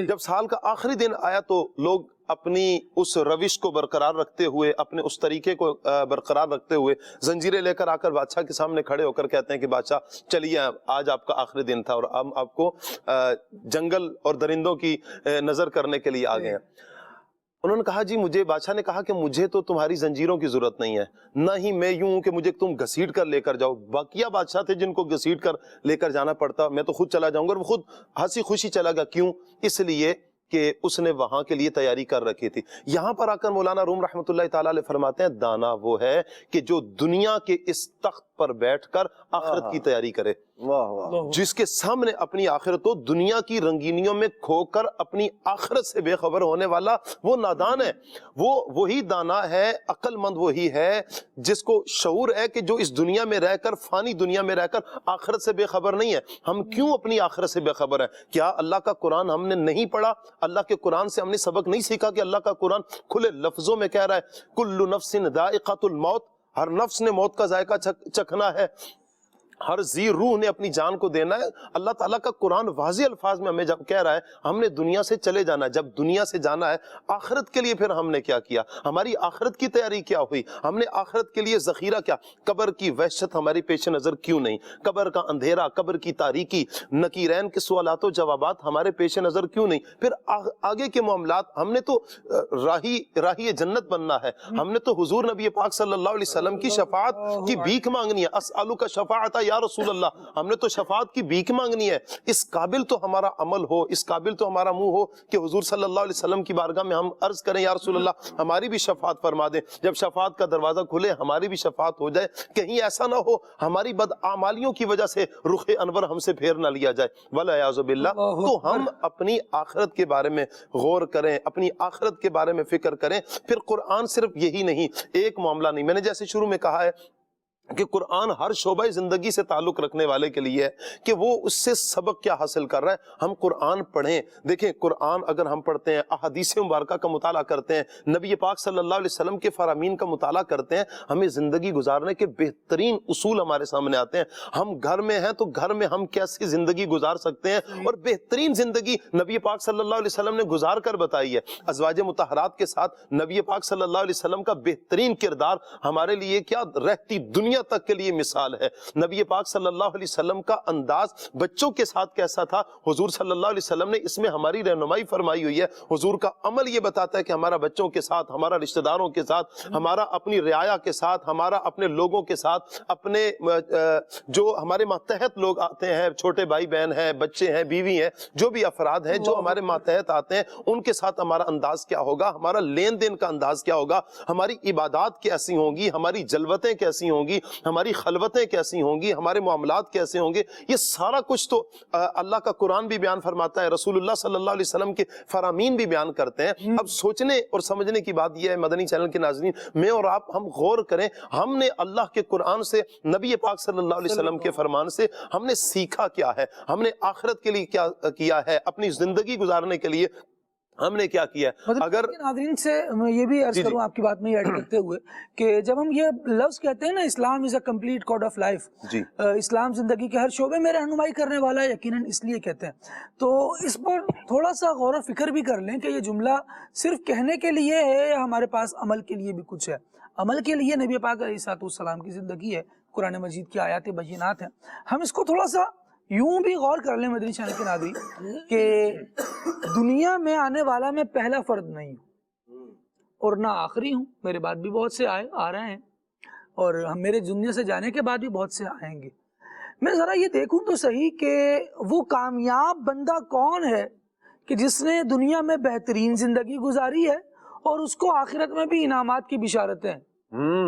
جب سال کا آخری دن آیا تو لوگ اپنی اس روش کو برقرار رکھتے ہوئے, اپنے اس طریقے کو برقرار رکھتے ہوئے زنجیریں لے کر آ کر بادشاہ کے سامنے کھڑے ہو کر کہتے ہیں کہ بادشاہ چلیے آج آپ کا آخری دن تھا اور ہم آپ کو جنگل اور درندوں کی نظر کرنے کے لیے آ گئے ہیں. انہوں نے کہا جی مجھے, بادشاہ نے کہا کہ مجھے تو تمہاری زنجیروں کی ضرورت نہیں ہے, نہ ہی میں یوں ہوں کہ مجھے تم گھسیٹ کر لے کر جاؤ. بقیہ بادشاہ تھے جن کو گھسیٹ کر لے کر جانا پڑتا, میں تو خود چلا جاؤں گا. اور وہ خود ہنسی خوشی چلا گیا. کیوں؟ اس لیے کہ اس نے وہاں کے لیے تیاری کر رکھی تھی. یہاں پر آ کر مولانا روم رحمۃ اللہ تعالیٰ علیہ فرماتے ہیں دانا وہ ہے کہ جو دنیا کے اس تخت پر بیٹھ کر آخرت کی تیاری کرے, واہ واہ, جس کے سامنے اپنی آخرت ہو. دنیا کی رنگینیوں میں کھو کر اپنی آخرت سے بے خبر ہونے والا وہ نادان ہے. وہی دانا ہے, عقل مند وہی ہے جس کو شعور ہے کہ جو اس دنیا میں رہ کر, فانی دنیا میں رہ کر آخرت سے بے خبر نہیں ہے. ہم کیوں اپنی آخرت سے بے خبر ہیں؟ کیا اللہ کا قرآن ہم نے نہیں پڑھا؟ اللہ کے قرآن سے ہم نے سبق نہیں سیکھا کہ اللہ کا قرآن کھلے لفظوں میں کہہ رہا ہے کل نفس ذائقۃ الموت, ہر نفس نے موت کا ذائقہ چکھنا ہے, ہر ذی روح نے اپنی جان کو دینا ہے. اللہ تعالیٰ کا قرآن واضح الفاظ میں ہمیں جب کہہ رہا ہے ہم نے دنیا سے چلے جانا ہے. جب دنیا سے جانا ہے آخرت کے لیے پھر ہم نے کیا کیا؟ ہماری آخرت کی تیاری کیا ہوئی؟ ہم نے آخرت کے لیے ذخیرہ کیا؟ قبر کی وحشت ہماری پیش نظر کیوں نہیں؟ قبر کا اندھیرا, قبر کی تاریکی, نکیرین کے سوالات و جوابات ہمارے پیش نظر کیوں نہیں؟ پھر آگے کے معاملات, ہم نے تو راہی جنت بننا ہے. ہم نے تو حضور نبی پاک صلی اللہ علیہ وسلم کی شفاعت کی بھیک مانگنی ہے. اسألک شفاعت یا رسول اللہ, ہم نے تو شفاعت کی بھیک مانگنی ہے. اس قابل تو ہمارا عمل ہو, اس قابل تو ہمارا منہ ہو کہ حضور صلی اللہ علیہ وسلم کی بارگاہ میں ہم عرض کریں یا رسول اللہ ہماری بھی شفاعت فرما دیں. جب شفاعت کا دروازہ کھلے ہماری بھی شفاعت ہو جائے. کہیں ایسا نہ ہو ہماری بدعمالیوں کی وجہ سے رخ انور ہم سے پھیر نہ لیا جائے, والعیاذ باللہ. تو ہم اپنی آخرت کے بارے میں غور کریں, اپنی آخرت کے بارے میں فکر کریں. پھر قرآن صرف یہی نہیں, ایک معاملہ نہیں. میں نے جیسے شروع میں کہا ہے کہ قرآن ہر شعبہ زندگی سے تعلق رکھنے والے کے لیے ہے کہ وہ اس سے سبق کیا حاصل کر رہا ہے. ہم قرآن پڑھیں. دیکھیں قرآن اگر ہم پڑھتے ہیں, احادیث مبارکہ کا مطالعہ کرتے ہیں, نبی پاک صلی اللہ علیہ وسلم کے فرامین کا مطالعہ کرتے ہیں, ہمیں زندگی گزارنے کے بہترین اصول ہمارے سامنے آتے ہیں. ہم گھر میں ہیں تو گھر میں ہم کیسی زندگی گزار سکتے ہیں, اور بہترین زندگی نبی پاک صلی اللہ علیہ وسلم نے گزار کر بتائی ہے. ازواج مطہرات کے ساتھ نبی پاک صلی اللہ علیہ وسلم کا بہترین کردار ہمارے لیے کیا رہتی دنیا تک کے لیے مثال ہے. نبی پاک صلی اللہ علیہ وسلم کا انداز بچوں کے ساتھ کیسا تھا, حضور صلی اللہ علیہ وسلم نے اس میں ہماری رہنمائی فرمائی ہوئی ہے. حضور کا عمل یہ بتاتا ہے کہ ہمارا بچوں کے ساتھ, ہمارا رشتہ داروں کے ساتھ, ہمارا اپنی رعایا کے ساتھ, ہمارا اپنے لوگوں کے ساتھ, اپنے جو ہمارے ماتحت لوگ آتے ہیں, چھوٹے بھائی بہن ہیں, بچے ہیں, بیوی ہیں, جو بھی افراد ہیں جو ہمارے ماتحت آتے ہیں, ان کے ساتھ ہمارا انداز کیا ہوگا, ہمارا لین دین کا انداز کیا ہوگا, ہماری عبادات کیسی ہوں گی, ہماری جلوتیں کیسی ہوں گی, ہماری خلوتیں کیسی ہوں گی, ہمارے معاملات کیسے ہوں گے. یہ سارا کچھ تو اللہ کا قرآن بھی بیان فرماتا ہے, رسول اللہ صلی اللہ علیہ وسلم کے فرامین بھی بیان کرتے ہیں. اب سوچنے اور سمجھنے کی بات یہ ہے مدنی چینل کے ناظرین, میں اور آپ ہم غور کریں, ہم نے اللہ کے قرآن سے, نبی پاک صلی اللہ علیہ وسلم کے فرمان سے ہم نے سیکھا کیا ہے, ہم نے آخرت کے لیے کیا کیا ہے, اپنی زندگی گزارنے کے لیے ہم نے کیا کیا ہے. اگر ناظرین سے میں یہ بھی عرض کروں آپ کی بات میں ایڈ کرتے ہوئے کہ جب ہم یہ لفظ کہتے ہیں نا Islam is a complete code of life, اسلام زندگی کے ہر شعبے میں رہنمائی کرنے والا ہے, یقیناً اس لیے کہتے ہیں. تو اس پر تھوڑا سا غور و فکر بھی کر لیں کہ یہ جملہ صرف کہنے کے لیے ہے یا ہمارے پاس عمل کے لیے بھی کچھ ہے. عمل کے لیے نبی پاک علیہ السلام کی زندگی ہے, قرآن مجید کی آیات بینات ہیں. ہم اس کو تھوڑا سا یوں بھی غور کر لیں مدنی چینل کے ناظرین کہ دنیا میں آنے والا میں پہلا فرد نہیں ہوں اور نہ آخری ہوں. میرے بعد بھی بہت سے آ رہے ہیں اور ہم میرے دنیا سے جانے کے بعد بھی بہت سے آئیں گے. میں ذرا یہ دیکھوں تو صحیح کہ وہ کامیاب بندہ کون ہے کہ جس نے دنیا میں بہترین زندگی گزاری ہے اور اس کو آخرت میں بھی انعامات کی بشارتیں ہیں.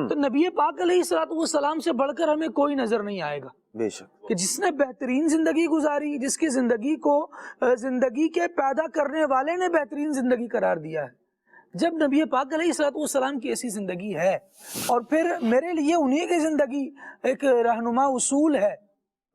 تو نبی پاک علیہ السلام سے بڑھ کر ہمیں کوئی نظر نہیں آئے گا بے شک کہ جس نے بہترین زندگی گزاری, جس کی زندگی کو زندگی کے پیدا کرنے والے نے بہترین زندگی قرار دیا ہے. جب نبی پاک علیہ السلام کی ایسی زندگی ہے اور پھر میرے لیے انہی کی زندگی ایک رہنما اصول ہے,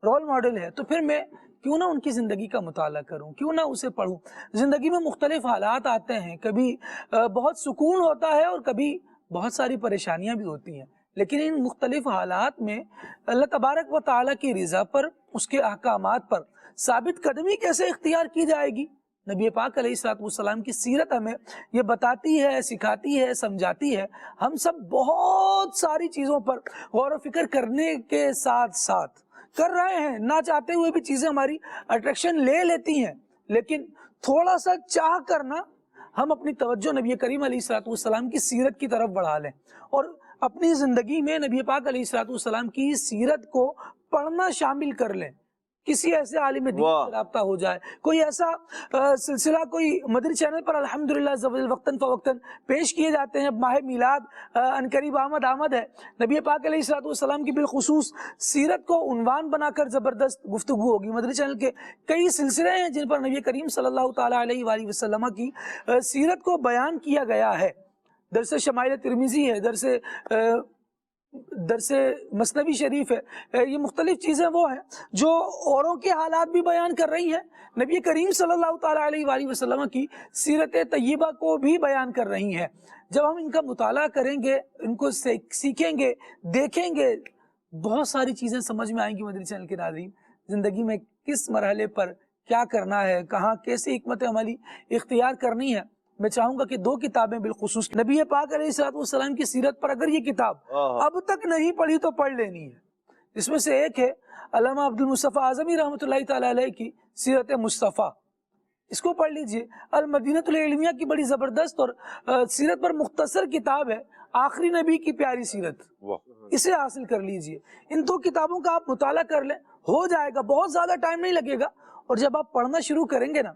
رول ماڈل ہے, تو پھر میں کیوں نہ ان کی زندگی کا مطالعہ کروں, کیوں نہ اسے پڑھوں. زندگی میں مختلف حالات آتے ہیں, کبھی بہت سکون ہوتا ہے اور کبھی بہت ساری پریشانیاں بھی ہوتی ہیں, لیکن ان مختلف حالات میں اللہ تبارک و تعالیٰ کی رضا پر, اس کے احکامات پر ثابت قدمی کیسے اختیار کی جائے گی, نبی پاک علیہ الصلوۃ والسلام کی سیرت ہمیں یہ بتاتی ہے، سکھاتی ہے، سمجھاتی ہے. ہم سب بہت ساری چیزوں پر غور و فکر کرنے کے ساتھ ساتھ کر رہے ہیں، نہ چاہتے ہوئے بھی چیزیں ہماری اٹریکشن لے لیتی ہیں، لیکن تھوڑا سا چاہ کرنا ہم اپنی توجہ نبی کریم علیہ الصلوۃ والسلام کی سیرت کی طرف بڑھا لیں اور اپنی زندگی میں نبی پاک علیہ الصلوۃ والسلام کی سیرت کو پڑھنا شامل کر لیں. کسی ایسے عالم دین سے رابطہ ہو جائے، کوئی ایسا سلسلہ کوئی مدری چینل پر الحمدللہ وقتاً فوقتاً پیش کیے جاتے ہیں. ماہ میلاد عنقریب آمد ہے، نبی پاک علیہ الصلوۃ والسلام کی بالخصوص سیرت کو عنوان بنا کر زبردست گفتگو ہوگی. مدری چینل کے کئی سلسلے ہیں جن پر نبی کریم صلی اللہ تعالیٰ علیہ وآلہ وسلم کی سیرت کو بیان کیا گیا ہے. درس شمائل ترمذی ہے، درس مثنوی شریف ہے. یہ مختلف چیزیں وہ ہیں جو اوروں کے حالات بھی بیان کر رہی ہیں، نبی کریم صلی اللہ تعالیٰ علیہ وآلہ وسلم کی سیرت طیبہ کو بھی بیان کر رہی ہیں. جب ہم ان کا مطالعہ کریں گے، ان کو سیکھیں گے، دیکھیں گے، بہت ساری چیزیں سمجھ میں آئیں گی. مدری چینل کے ناظرین، زندگی میں کس مرحلے پر کیا کرنا ہے، کہاں کیسی حکمت عملی اختیار کرنی ہے. میں چاہوں گا کہ دو کتابیں بالخصوص نبی پاک علیہ الصلوۃ والسلام کی سیرت پر اگر یہ کتاب اب تک نہیں پڑھی تو پڑھ لینی ہے. اس میں سے ایک ہے علامہ عبد المصطفیٰ اعظمی رحمۃ اللہ تعالیٰ علیہ کی سیرت مصطفیٰ. اس کو پڑھ لیجئے. المدینۃ العلمیہ کی بڑی زبردست اور سیرت پر مختصر کتاب ہے، آخری نبی کی پیاری سیرت. اسے حاصل کر لیجئے. ان دو کتابوں کا آپ مطالعہ کر لیں، ہو جائے گا، بہت زیادہ ٹائم نہیں لگے گا. اور جب آپ پڑھنا شروع کریں گے نا،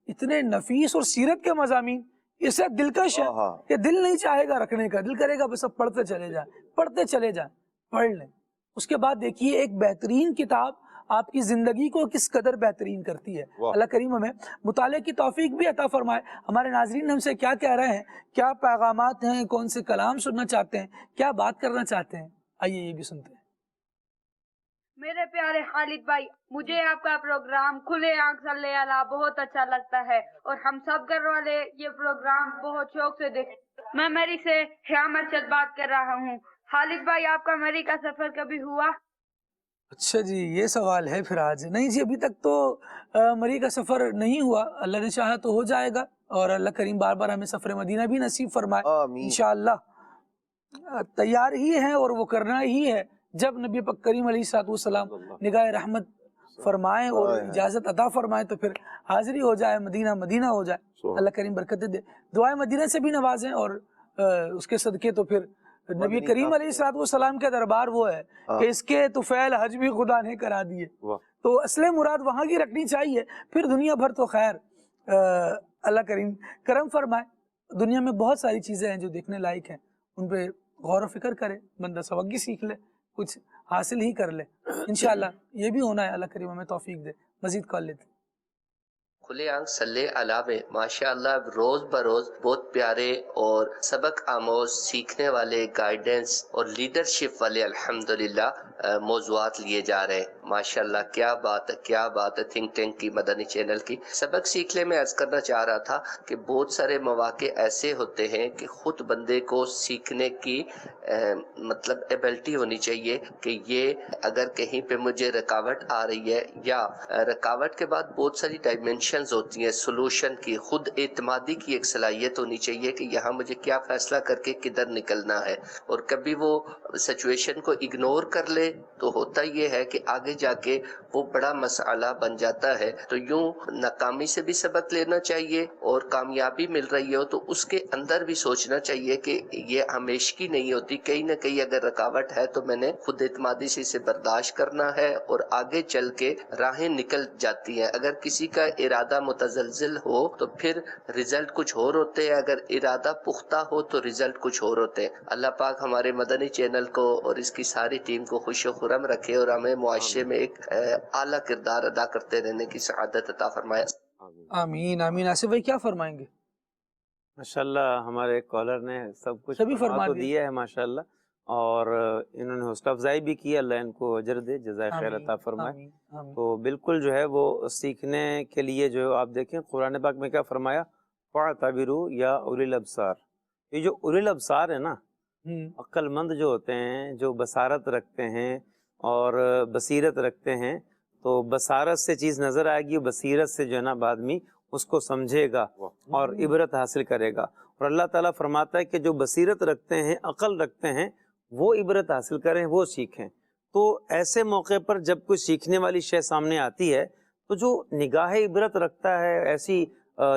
اتنے نفیس اور سیرت کے مضامین اسے دلکش ہے کہ دل نہیں چاہے گا رکھنے کا، دل کرے گا بس اب پڑھتے چلے جائیں، پڑھتے چلے جائیں. پڑھ لیں. اس کے بعد دیکھیے ایک بہترین کتاب آپ کی زندگی کو کس قدر بہترین کرتی ہے. اللہ کریم ہمیں مطالعے کی توفیق بھی عطا فرمائے. ہمارے ناظرین ہم سے کیا کہہ رہے ہیں، کیا پیغامات ہیں، کون سے کلام سننا چاہتے ہیں، کیا بات کرنا چاہتے ہیں، آئیے یہ بھی سنتے ہیں. میرے پیارے خالد بھائی، مجھے آپ کا پروگرام کھلے آنکھ صلی اللہ بہت اچھا لگتا ہے اور ہم سب گھر والے یہ پروگرام بہت شوق سے دیکھتے. میں مری سے حیام ارشد بات کر رہا ہوں. خالد بھائی، آپ کا مری کا سفر کبھی ہوا؟ اچھا جی، یہ سوال ہے پھر آج. نہیں جی، ابھی تک تو مری کا سفر نہیں ہوا. اللہ نے چاہا تو ہو جائے گا اور اللہ کریم بار بار ہمیں سفر مدینہ بھی نصیب فرمائے انشاءاللہ. تیار ہی ہیں اور وہ کرنا ہی ہے. جب نبی پاک کریم علیہ الصلوۃ والسلام نگاہ رحمت فرمائیں اور اجازت عطا فرمائیں تو پھر حاضری ہو جائے، مدینہ ہو جائے. اللہ کریم برکتیں دے. دعائیں مدینہ سے بھی نوازیں اور اس کے صدقے تو پھر نبی کریم علیہ الصلوۃ والسلام کا دربار وہ ہے کہ اس کے طفیل حج بھی خدا نے کرا دیے. تو اصل مراد وہاں کی رکھنی چاہیے. پھر دنیا بھر تو خیر اللہ کریم کرم فرمائے. دنیا میں بہت ساری چیزیں ہیں جو دیکھنے لائق ہیں، ان پہ غور و فکر کرے، بندہ سبق بھی سیکھ لے، کچھ حاصل ہی کر لے. انشاءاللہ یہ بھی ہونا ہے. اللہ کریم ہمیں توفیق دے. مزید کال لیتے. کھلے آنکھ صلی علی میں ماشاءاللہ روز بروز بہت پیارے اور سبق آموز سیکھنے والے گائیڈنس اور لیڈرشپ والے الحمدللہ موضوعات لیے جا رہے ہیں. ماشاءاللہ کیا بات ہے، کیا بات ہے. تھنک ٹینک کی مدنی چینل کی سبق سیکھنے میں عرض کرنا چاہ رہا تھا کہ بہت سارے مواقع ایسے ہوتے ہیں کہ خود بندے کو سیکھنے کی مطلب ایبلٹی ہونی چاہیے کہ یہ اگر کہیں پہ مجھے رکاوٹ آ رہی ہے یا رکاوٹ کے بعد بہت ساری ڈائمینشنز ہوتی ہیں سولوشن کی، خود اعتمادی کی ایک صلاحیت ہونی چاہیے کہ یہاں مجھے کیا فیصلہ کر کے کدھر نکلنا ہے. اور کبھی وہ سچویشن کو اگنور کر لے تو ہوتا یہ ہے کہ آگے جا کے وہ بڑا مسئلہ بن جاتا ہے. تو یوں ناکامی سے بھی سبق لینا چاہیے اور کامیابی مل رہی ہو تو اس کے اندر بھی سوچنا چاہیے کہ یہ ہمیشگی نہیں ہوتی. کہیں نہ کہیں اگر رکاوٹ ہے تو میں نے خود اعتمادی سے اسے برداشت کرنا ہے اور آگے چل کے راہیں نکل جاتی ہیں. اگر کسی کا ارادہ متزلزل ہو تو پھر رزلٹ کچھ اور ہوتے ہیں، اگر ارادہ پختہ ہو تو رزلٹ کچھ اور ہوتے ہیں. اللہ پاک ہمارے مدنی چینل کو اور اس کی ساری ٹیم کو خوش و خرم رکھے اور ہمیں معاشرے میں ایک اعلیٰ کردار ادا کرتے رہنے کی سعادت عطا فرمائے. آمین آمین. آصف بھائی کیا فرمائیں گے؟ ماشاءاللہ ہمارے کالر نے سب کچھ سبھی فرما تو دیا دیا ہے ماشاءاللہ، اور انہوں نے حوصلہ افزائی بھی کی. اللہ ان کو اجر دے، جزائے خیر عطا فرمائے. آمین آمین. تو بالکل جو ہے وہ سیکھنے کے لیے جو آپ دیکھیں قرآن پاک میں کیا فرمایا، فَاعْتَبِرُوا یا اولی الابصار. یہ جو اولی الابصار ہے نا، عقل مند جو ہوتے ہیں، جو بصارت رکھتے ہیں اور بصیرت رکھتے ہیں، تو بصارت سے چیز نظر آئے گی، بصیرت سے جو ہے نا آدمی اس کو سمجھے گا اور عبرت حاصل کرے گا. اور اللہ تعالیٰ فرماتا ہے کہ جو بصیرت رکھتے ہیں، عقل رکھتے ہیں، وہ عبرت حاصل کریں، وہ سیکھیں. تو ایسے موقع پر جب کوئی سیکھنے والی شے سامنے آتی ہے تو جو نگاہ عبرت رکھتا ہے، ایسی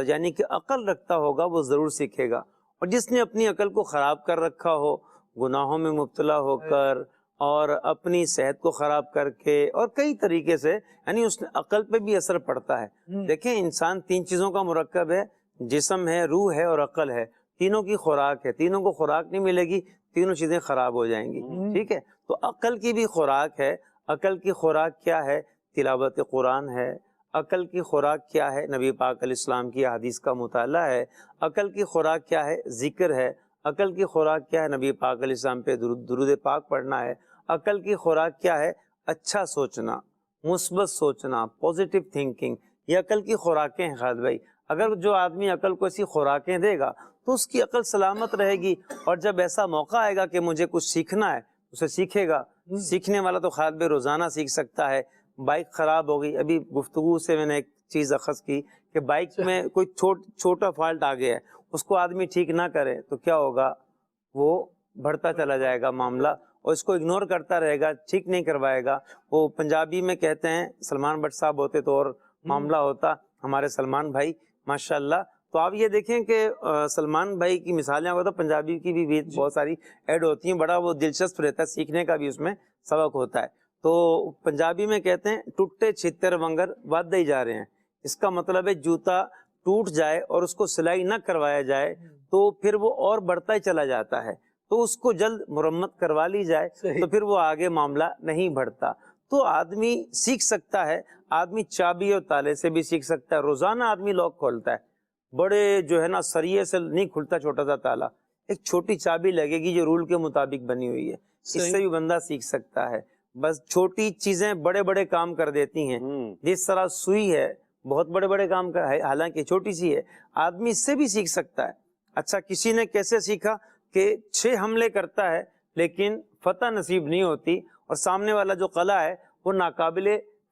یعنی کہ عقل رکھتا ہوگا، وہ ضرور سیکھے گا. اور جس نے اپنی عقل کو خراب کر رکھا ہو، گناہوں میں مبتلا ہو کر اور اپنی صحت کو خراب کر کے اور کئی طریقے سے، یعنی اس نے عقل پہ بھی اثر پڑتا ہے. دیکھیں انسان 3 چیزوں کا مرکب ہے، جسم ہے، روح ہے اور عقل ہے. تینوں کی خوراک ہے، تینوں کو خوراک نہیں ملے گی، تینوں چیزیں خراب ہو جائیں گی. ٹھیک ہے، تو عقل کی بھی خوراک ہے. عقل کی خوراک کیا ہے؟ تلاوت قرآن ہے. عقل کی خوراک کیا ہے؟ نبی پاک علیہ السلام کی حدیث کا مطالعہ ہے. عقل کی خوراک کیا ہے؟ ذکر ہے. عقل کی خوراک کیا ہے؟ نبی پاک علیہ السلام پہ درود پاک پڑھنا ہے. عقل کی خوراک کیا ہے؟ اچھا سوچنا، مثبت سوچنا، پازیٹیو تھنکنگ. یہ عقل کی خوراکیں ہیں خالد بھائی. اگر جو آدمی عقل کو ایسی خوراکیں دے گا تو اس کی عقل سلامت رہے گی. اور جب ایسا موقع آئے گا کہ مجھے کچھ سیکھنا ہے، اسے سیکھے گا. سیکھنے والا تو خالد بھائی روزانہ سیکھ سکتا ہے. بائک خراب ہو گئی، ابھی گفتگو سے میں نے ایک چیز اخذ کی کہ بائک میں کوئی چھوٹا فالٹ آ گیا ہے، اس کو آدمی ٹھیک نہ کرے تو کیا ہوگا؟ وہ بڑھتا چلا جائے گا معاملہ، اور اس کو اگنور کرتا رہے گا، ٹھیک نہیں کروائے گا. وہ پنجابی میں کہتے ہیں، سلمان بٹ صاحب ہوتے تو اور معاملہ ہوتا، ہمارے سلمان بھائی ماشاءاللہ. تو آپ یہ دیکھیں کہ سلمان بھائی کی مثالیں ہوتا، پنجابی کی بھی بہت ساری ایڈ ہوتی ہیں، بڑا وہ دلچسپ رہتا ہے، سیکھنے کا بھی اس میں سبق ہوتا ہے. تو پنجابی میں کہتے ہیں ٹوٹے چھتر ونگر ودے ہی جا رہے ہیں. اس کا مطلب ہے جوتا ٹوٹ جائے اور اس کو سلائی نہ کروایا جائے تو پھر وہ اور بڑھتا ہی چلا جاتا ہے. تو اس کو جلد مرمت کروا لی جائے تو پھر وہ آگے معاملہ نہیں بڑھتا. تو آدمی سیکھ سکتا ہے، آدمی چابی اور تالے سے بھی سیکھ سکتا ہے. روزانہ آدمی لاک کھولتا ہے، بڑے جو ہے نا سریے سے نہیں کھلتا چھوٹا سا تالا، ایک چھوٹی چابی لگے گی جو رول کے مطابق بنی ہوئی ہے، اس سے بھی بندہ سیکھ سکتا ہے. بس چھوٹی چیزیں بڑے بڑے کام کر دیتی ہیں. جس طرح سوئی ہے بہت بڑے بڑے کام کا ہے، حالانکہ چھوٹی سی ہے، آدمی اس سے بھی سیکھ سکتا ہے. اچھا کسی نے کیسے سیکھا کہ 6 حملے کرتا ہے لیکن فتح نصیب نہیں ہوتی، اور سامنے والا جو قلعہ ہے وہ ناقابل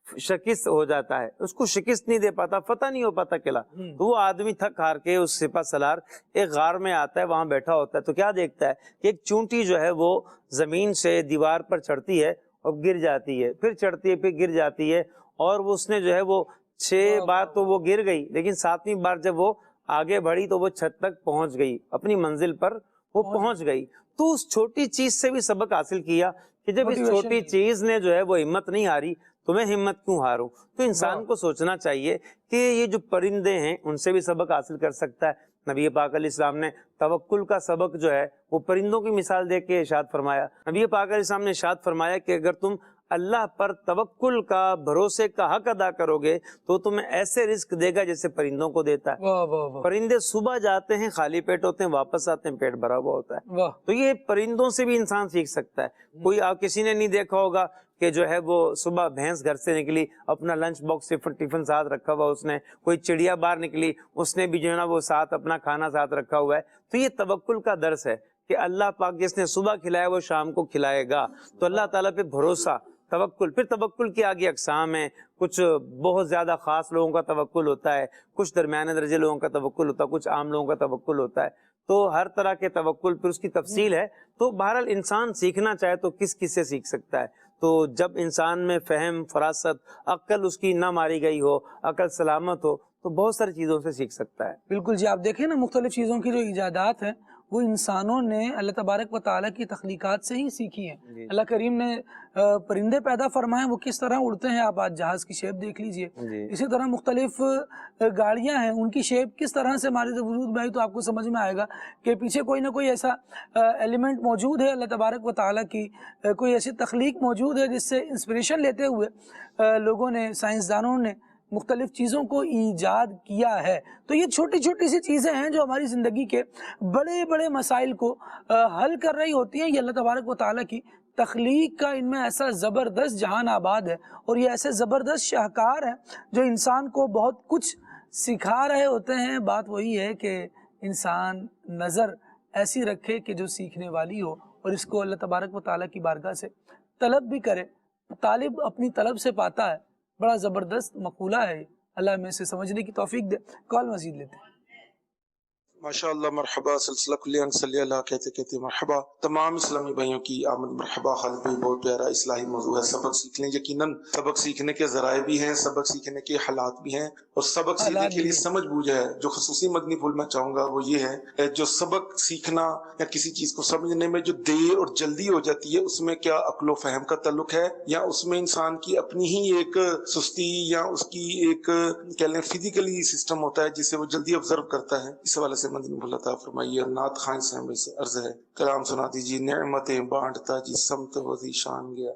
شکست ہو جاتا ہے، اس کو شکست نہیں دے پاتا، فتح نہیں ہو پاتا قلعہ. تو وہ آدمی تھک ہار کے اس سپہ سالار ایک غار میں آتا ہے، وہاں بیٹھا ہوتا ہے تو کیا دیکھتا ہے کہ ایک چونٹی جو ہے وہ زمین سے دیوار پر چڑھتی ہے اور گر جاتی ہے، پھر چڑھتی ہے، پھر گر جاتی ہے. اور وہ اس نے جو ہے وہ 6 بار تو وہ گر گئی، لیکن 7ویں بار جب وہ آگے بڑھی تو وہ چھت تک پہنچ گئی، اپنی منزل پر وہ پہنچ گئی. تو اس چھوٹی چیز سے بھی سبق حاصل کیا کہ جب اس چھوٹی چیز نے جو ہے وہ ہمت نہیں ہاری تو میں ہمت کیوں ہاروں. تو انسان کو سوچنا چاہیے کہ یہ جو پرندے ہیں ان سے بھی سبق حاصل کر سکتا ہے. نبی پاک علیہ السلام نے توکل کا سبق جو ہے وہ پرندوں کی مثال دے کے ارشاد فرمایا. نبی پاک علیہ السلام نے ارشاد فرمایا کہ اگر تم اللہ پر توکل کا، بھروسے کا حق ادا کرو گے تو تمہیں ایسے رزق دے گا جیسے پرندوں کو دیتا ہے. پرندے صبح جاتے ہیں خالی پیٹ ہوتے ہیں، واپس آتے ہیں پیٹ بھرا ہوا ہوتا ہے. تو یہ پرندوں سے بھی انسان سیکھ سکتا ہے. کوئی آپ کسی نے نہیں دیکھا ہوگا کہ جو ہے وہ صبح بھینس گھر سے نکلی، اپنا لنچ باکس ٹفن ساتھ رکھا ہوا اس نے، کوئی چڑیا باہر نکلی اس نے بھی جو ہے نا وہ ساتھ اپنا کھانا ساتھ رکھا ہوا ہے. تو یہ توکل کا درس ہے کہ اللہ پاک جس نے صبح کھلایا وہ شام کو کھلائے گا. تو اللہ تعالیٰ پہ بھروسہ، توکل. پھر توکل کی آگے اقسام ہیں، کچھ بہت زیادہ خاص لوگوں کا توکل ہوتا ہے، کچھ درمیانے درجے لوگوں کا توکل ہوتا ہے، کچھ عام لوگوں کا توکل ہوتا ہے. تو ہر طرح کے توکل پھر اس کی تفصیل ہے. تو بہرحال انسان سیکھنا چاہے تو کس سے سیکھ سکتا ہے. تو جب انسان میں فہم، فراست، عقل اس کی نہ ماری گئی ہو، عقل سلامت ہو تو بہت ساری چیزوں سے سیکھ سکتا ہے. بالکل جی. آپ دیکھیں نا مختلف چیزوں کی جو ایجادات ہیں وہ انسانوں نے اللہ تبارک و تعالیٰ کی تخلیقات سے ہی سیکھی ہیں. اللہ کریم نے پرندے پیدا فرمائے، وہ کس طرح اڑتے ہیں، آپ آج جہاز کی شیپ دیکھ لیجئے. اسی طرح مختلف گاڑیاں ہیں، ان کی شیپ کس طرح سے مارد وجود میں آئی تو آپ کو سمجھ میں آئے گا کہ پیچھے کوئی نہ کوئی ایسا ایلیمنٹ موجود ہے اللہ تبارک و تعالیٰ کی، کوئی ایسی تخلیق موجود ہے جس سے انسپریشن لیتے ہوئے لوگوں نے، سائنسدانوں نے مختلف چیزوں کو ایجاد کیا ہے. تو یہ چھوٹی چھوٹی سی چیزیں ہیں جو ہماری زندگی کے بڑے بڑے مسائل کو حل کر رہی ہوتی ہیں. یہ اللہ تبارک و تعالیٰ کی تخلیق کا ان میں ایسا زبردست جہان آباد ہے، اور یہ ایسے زبردست شاہکار ہیں جو انسان کو بہت کچھ سکھا رہے ہوتے ہیں. بات وہی ہے کہ انسان نظر ایسی رکھے کہ جو سیکھنے والی ہو، اور اس کو اللہ تبارک و تعالیٰ کی بارگاہ سے طلب بھی کرے. طالب اپنی طلب سے پاتا ہے. بڑا زبردست مقولہ ہے اللہ ہمیں سے سمجھنے کی توفیق دے. کال مزید لیتے ہیں. ماشاءاللہ مرحبا. سلسلہ کلی انگ صلی اللہ کہتے کہتے مرحبا. تمام اسلامی بھائیوں کی آمد مرحبا. خالد بھائی بہت پیارا اصلاحی موضوع ہے. سبق سیکھنے, یقیناً سبق سیکھنے کے ذرائع بھی ہیں, سبق سیکھنے کے حالات بھی ہیں, اور سبق سیکھنے کے لیے سمجھ بوجھ ہے. جو خصوصی مدنی پھول میں چاہوں گا وہ یہ ہے, جو سبق سیکھنا یا کسی چیز کو سمجھنے میں جو دیر اور جلدی ہو جاتی ہے, اس میں کیا عقل و فہم کا تعلق ہے, یا اس میں انسان کی اپنی ہی ایک سستی یا اس کی ایک کہہ لیں فزیکلی سسٹم ہوتا ہے جسے وہ جلدی آبزرو کرتا ہے. اس حوالے سے مدنی پھول عطا فرمائیے. اور نعت خان صاحب سے عرض ہے, کلام سنا دیجیے. نعمتیں بانٹتا جی سمت وزی شان گیا.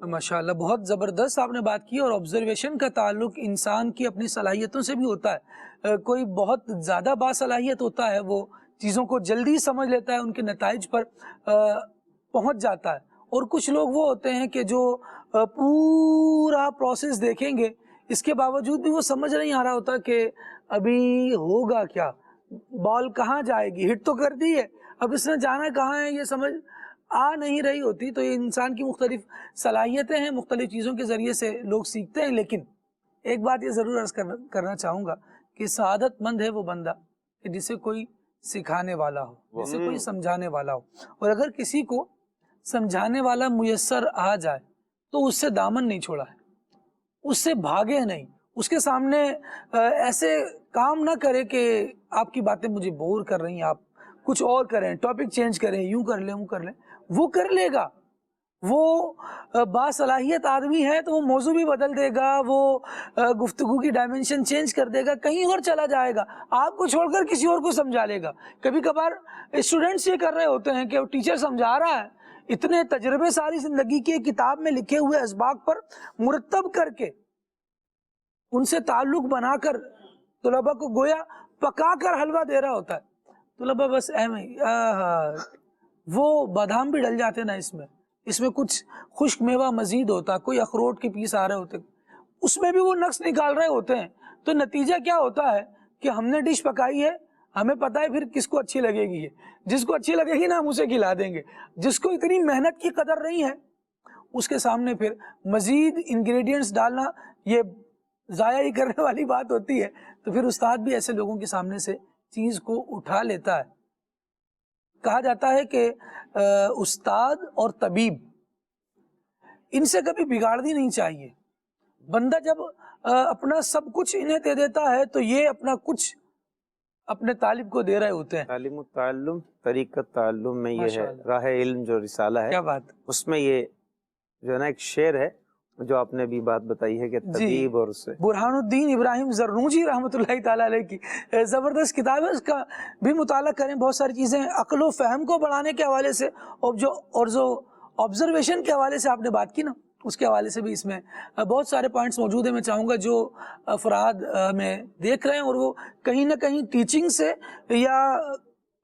ماشاءاللہ بہت زبردست آپ نے بات کی. اور آبزرویشن کا تعلق انسان کی اپنی صلاحیتوں سے بھی ہوتا ہے. کوئی بہت زیادہ باصلاحیت ہوتا ہے, وہ چیزوں کو جلدی سمجھ لیتا ہے, ان کے نتائج پر پہنچ جاتا ہے. اور کچھ لوگ وہ ہوتے ہیں کہ جو پورا پروسیس دیکھیں گے, اس کے باوجود بھی وہ سمجھ نہیں آ رہا ہوتا کہ ابھی ہوگا کیا, بال کہاں جائے گی. ہٹ تو کر دی ہے, اب اس نے جانا کہاں ہے یہ سمجھ آ نہیں رہی ہوتی. تو یہ انسان کی مختلف صلاحیتیں ہیں, مختلف چیزوں کے ذریعے سے لوگ سیکھتے ہیں. لیکن ایک بات یہ ضرور عرض کرنا چاہوں گا کہ سعادت مند ہے وہ بندہ کہ جسے کوئی سکھانے والا ہو, جسے کوئی سمجھانے والا ہو. اور اگر کسی کو سمجھانے والا میسر آ جائے تو اس سے دامن نہیں چھوڑا ہے, اس سے بھاگے نہیں, اس کے سامنے ایسے کام نہ کرے کہ آپ کی باتیں مجھے بور کر رہی ہیں, آپ کچھ اور کریں, ٹاپک چینج کریں, یوں کر لیں, وہ کر لیں. وہ کر لے گا, وہ باصلاحیت آدمی ہے تو وہ موضوع بھی بدل دے گا, وہ گفتگو کی ڈائمنشن چینج کر دے گا, کہیں اور چلا جائے گا, آپ کو چھوڑ کر کسی اور کو سمجھا لے گا. کبھی کبھار اسٹوڈنٹس یہ کر رہے ہوتے ہیں کہ ٹیچر سمجھا رہا ہے, اتنے تجربے ساری زندگی کی کتاب میں لکھے ہوئے اسباق پر مرتب کر کے ان سے تعلق بنا کر طلباء کو گویا پکا کر حلوہ دے رہا ہوتا ہے. طلباء بس وہ بادام بھی ڈل جاتے نا اس میں کچھ خشک میوہ مزید ہوتا, کوئی اخروٹ کے پیس آ رہے ہوتے, اس میں بھی وہ نقص نکال رہے ہوتے ہیں. تو نتیجہ کیا ہوتا ہے کہ ہم نے ڈش پکائی ہے, ہمیں پتہ ہے پھر کس کو اچھی لگے گی, جس کو اچھی لگے گی نا ہم اسے کھلا دیں گے. جس کو اتنی محنت کی قدر نہیں ہے اس کے سامنے پھر مزید انگریڈینٹس ڈالنا یہ ضائع ہی کرنے والی بات ہوتی ہے. تو پھر استاد بھی ایسے لوگوں کے سامنے سے چیز کو اٹھا لیتا ہے. کہا جاتا ہے کہ استاد اور طبیب ان سے کبھی بگاڑنی نہیں چاہیے. بندہ جب اپنا سب کچھ انہیں دے دیتا ہے تو یہ اپنا کچھ اپنے طالب کو دے رہے ہوتے ہیں. تعلیم و تعلم طریقت تعلم میں یہ ہے راہ علم جو رسالہ ہے, کیا بات, اس میں یہ جو ہے نا ایک شعر ہے جو آپ نے بھی بات بتائی ہے کہ طبیب اور اس سے برہان الدین ابراہیم زرنوجی رحمۃ اللہ تعالیٰ علیہ کی زبردست کتاب ہے, اس کا بھی مطالعہ کریں. بہت ساری چیزیں عقل و فہم کو بڑھانے کے حوالے سے اور جو آبزرویشن کے حوالے سے آپ نے بات کی نا, اس کے حوالے سے بھی اس میں بہت سارے پوائنٹس موجود ہیں. میں چاہوں گا جو افراد میں دیکھ رہے ہیں اور وہ کہیں نہ کہیں ٹیچنگ سے یا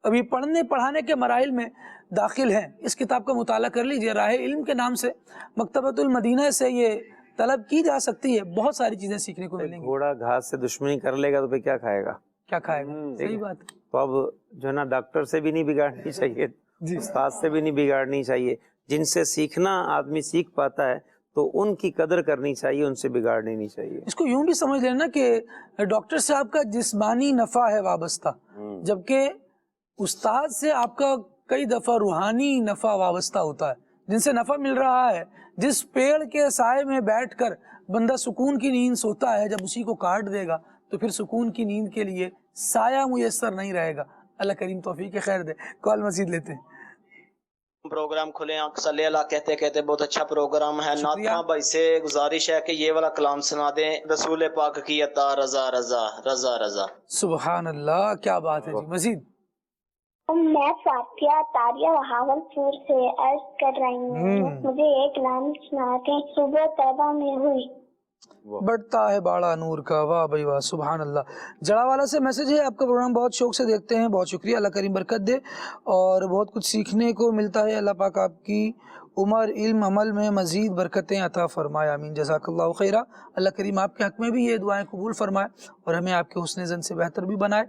ابھی پڑھنے پڑھانے کے مراحل میں داخل ہیں, اس کتاب کا مطالعہ کر لیجئے. راہ علم کے نام سے مکتبۃ المدینہ سے یہ طلب کی جا سکتی ہے, بہت ساری چیزیں سیکھنے کو ملیں گی. گھوڑا گھاس سے دشمنی کر لے گا تو پھر کیا کھائے گا, کیا کھائے گا, صحیح بات ہے. تو اب جو ہے نا ڈاکٹر سے بھی نہیں بگاڑنی چاہیے, استاد سے بھی نہیں بگاڑنی چاہیے. جن سے سیکھنا آدمی سیکھ پاتا ہے تو ان کی قدر کرنی چاہیے, ان سے بگاڑنی نہیں چاہیے. اس کو یوں بھی سمجھ لینا کہ ڈاکٹر سے آپ کا جسمانی نفع ہے وابستہ, جبکہ استاد سے آپ کا کئی دفعہ روحانی نفع وابستہ ہوتا ہے. جن سے نفع مل رہا ہے, جس پیڑ کے سائے میں بیٹھ کر بندہ سکون کی نیند سوتا ہے, جب اسی کو کاٹ دے گا تو پھر سکون کی نیند کے لیے سایہ میسر نہیں رہے گا. اللہ کریم توفیق خیر دے. کال مزید لیتے ہیں. پروگرام کھلے آنکھ صلی اللہ کہتے کہتے بہت اچھا پروگرام ہے. ناتھا بھائی سے گزارش ہے کہ یہ والا کلام سنا دیں, رسول پاک کی عطا رضا رضا رضا رضا. سبحان اللہ, کیا بات ہے جی. مزید. میں فاتحہ تاریہ بہاول پور سے عرض کر رہی ہوں, مجھے ایک نام سنا کے. صبح طیبہ میں ہوئی بڑھتا ہے باڑا نور کا. واہ بھائی واہ, سبحان اللہ. جڑا والا سے میسج ہے, آپ کا پروگرام بہت شوق سے دیکھتے ہیں, بہت شکریہ, اللہ کریم برکت دے اور بہت کچھ سیکھنے کو ملتا ہے. اللہ پاک آپ کی عمر علم عمل میں مزید برکتیں عطا فرمائے, آمین. جزاک اللہ خیرہ. اللہ کریم آپ کے حق میں بھی یہ دعائیں قبول فرمائے اور ہمیں آپ کے حسن زن سے بہتر بھی بنائے.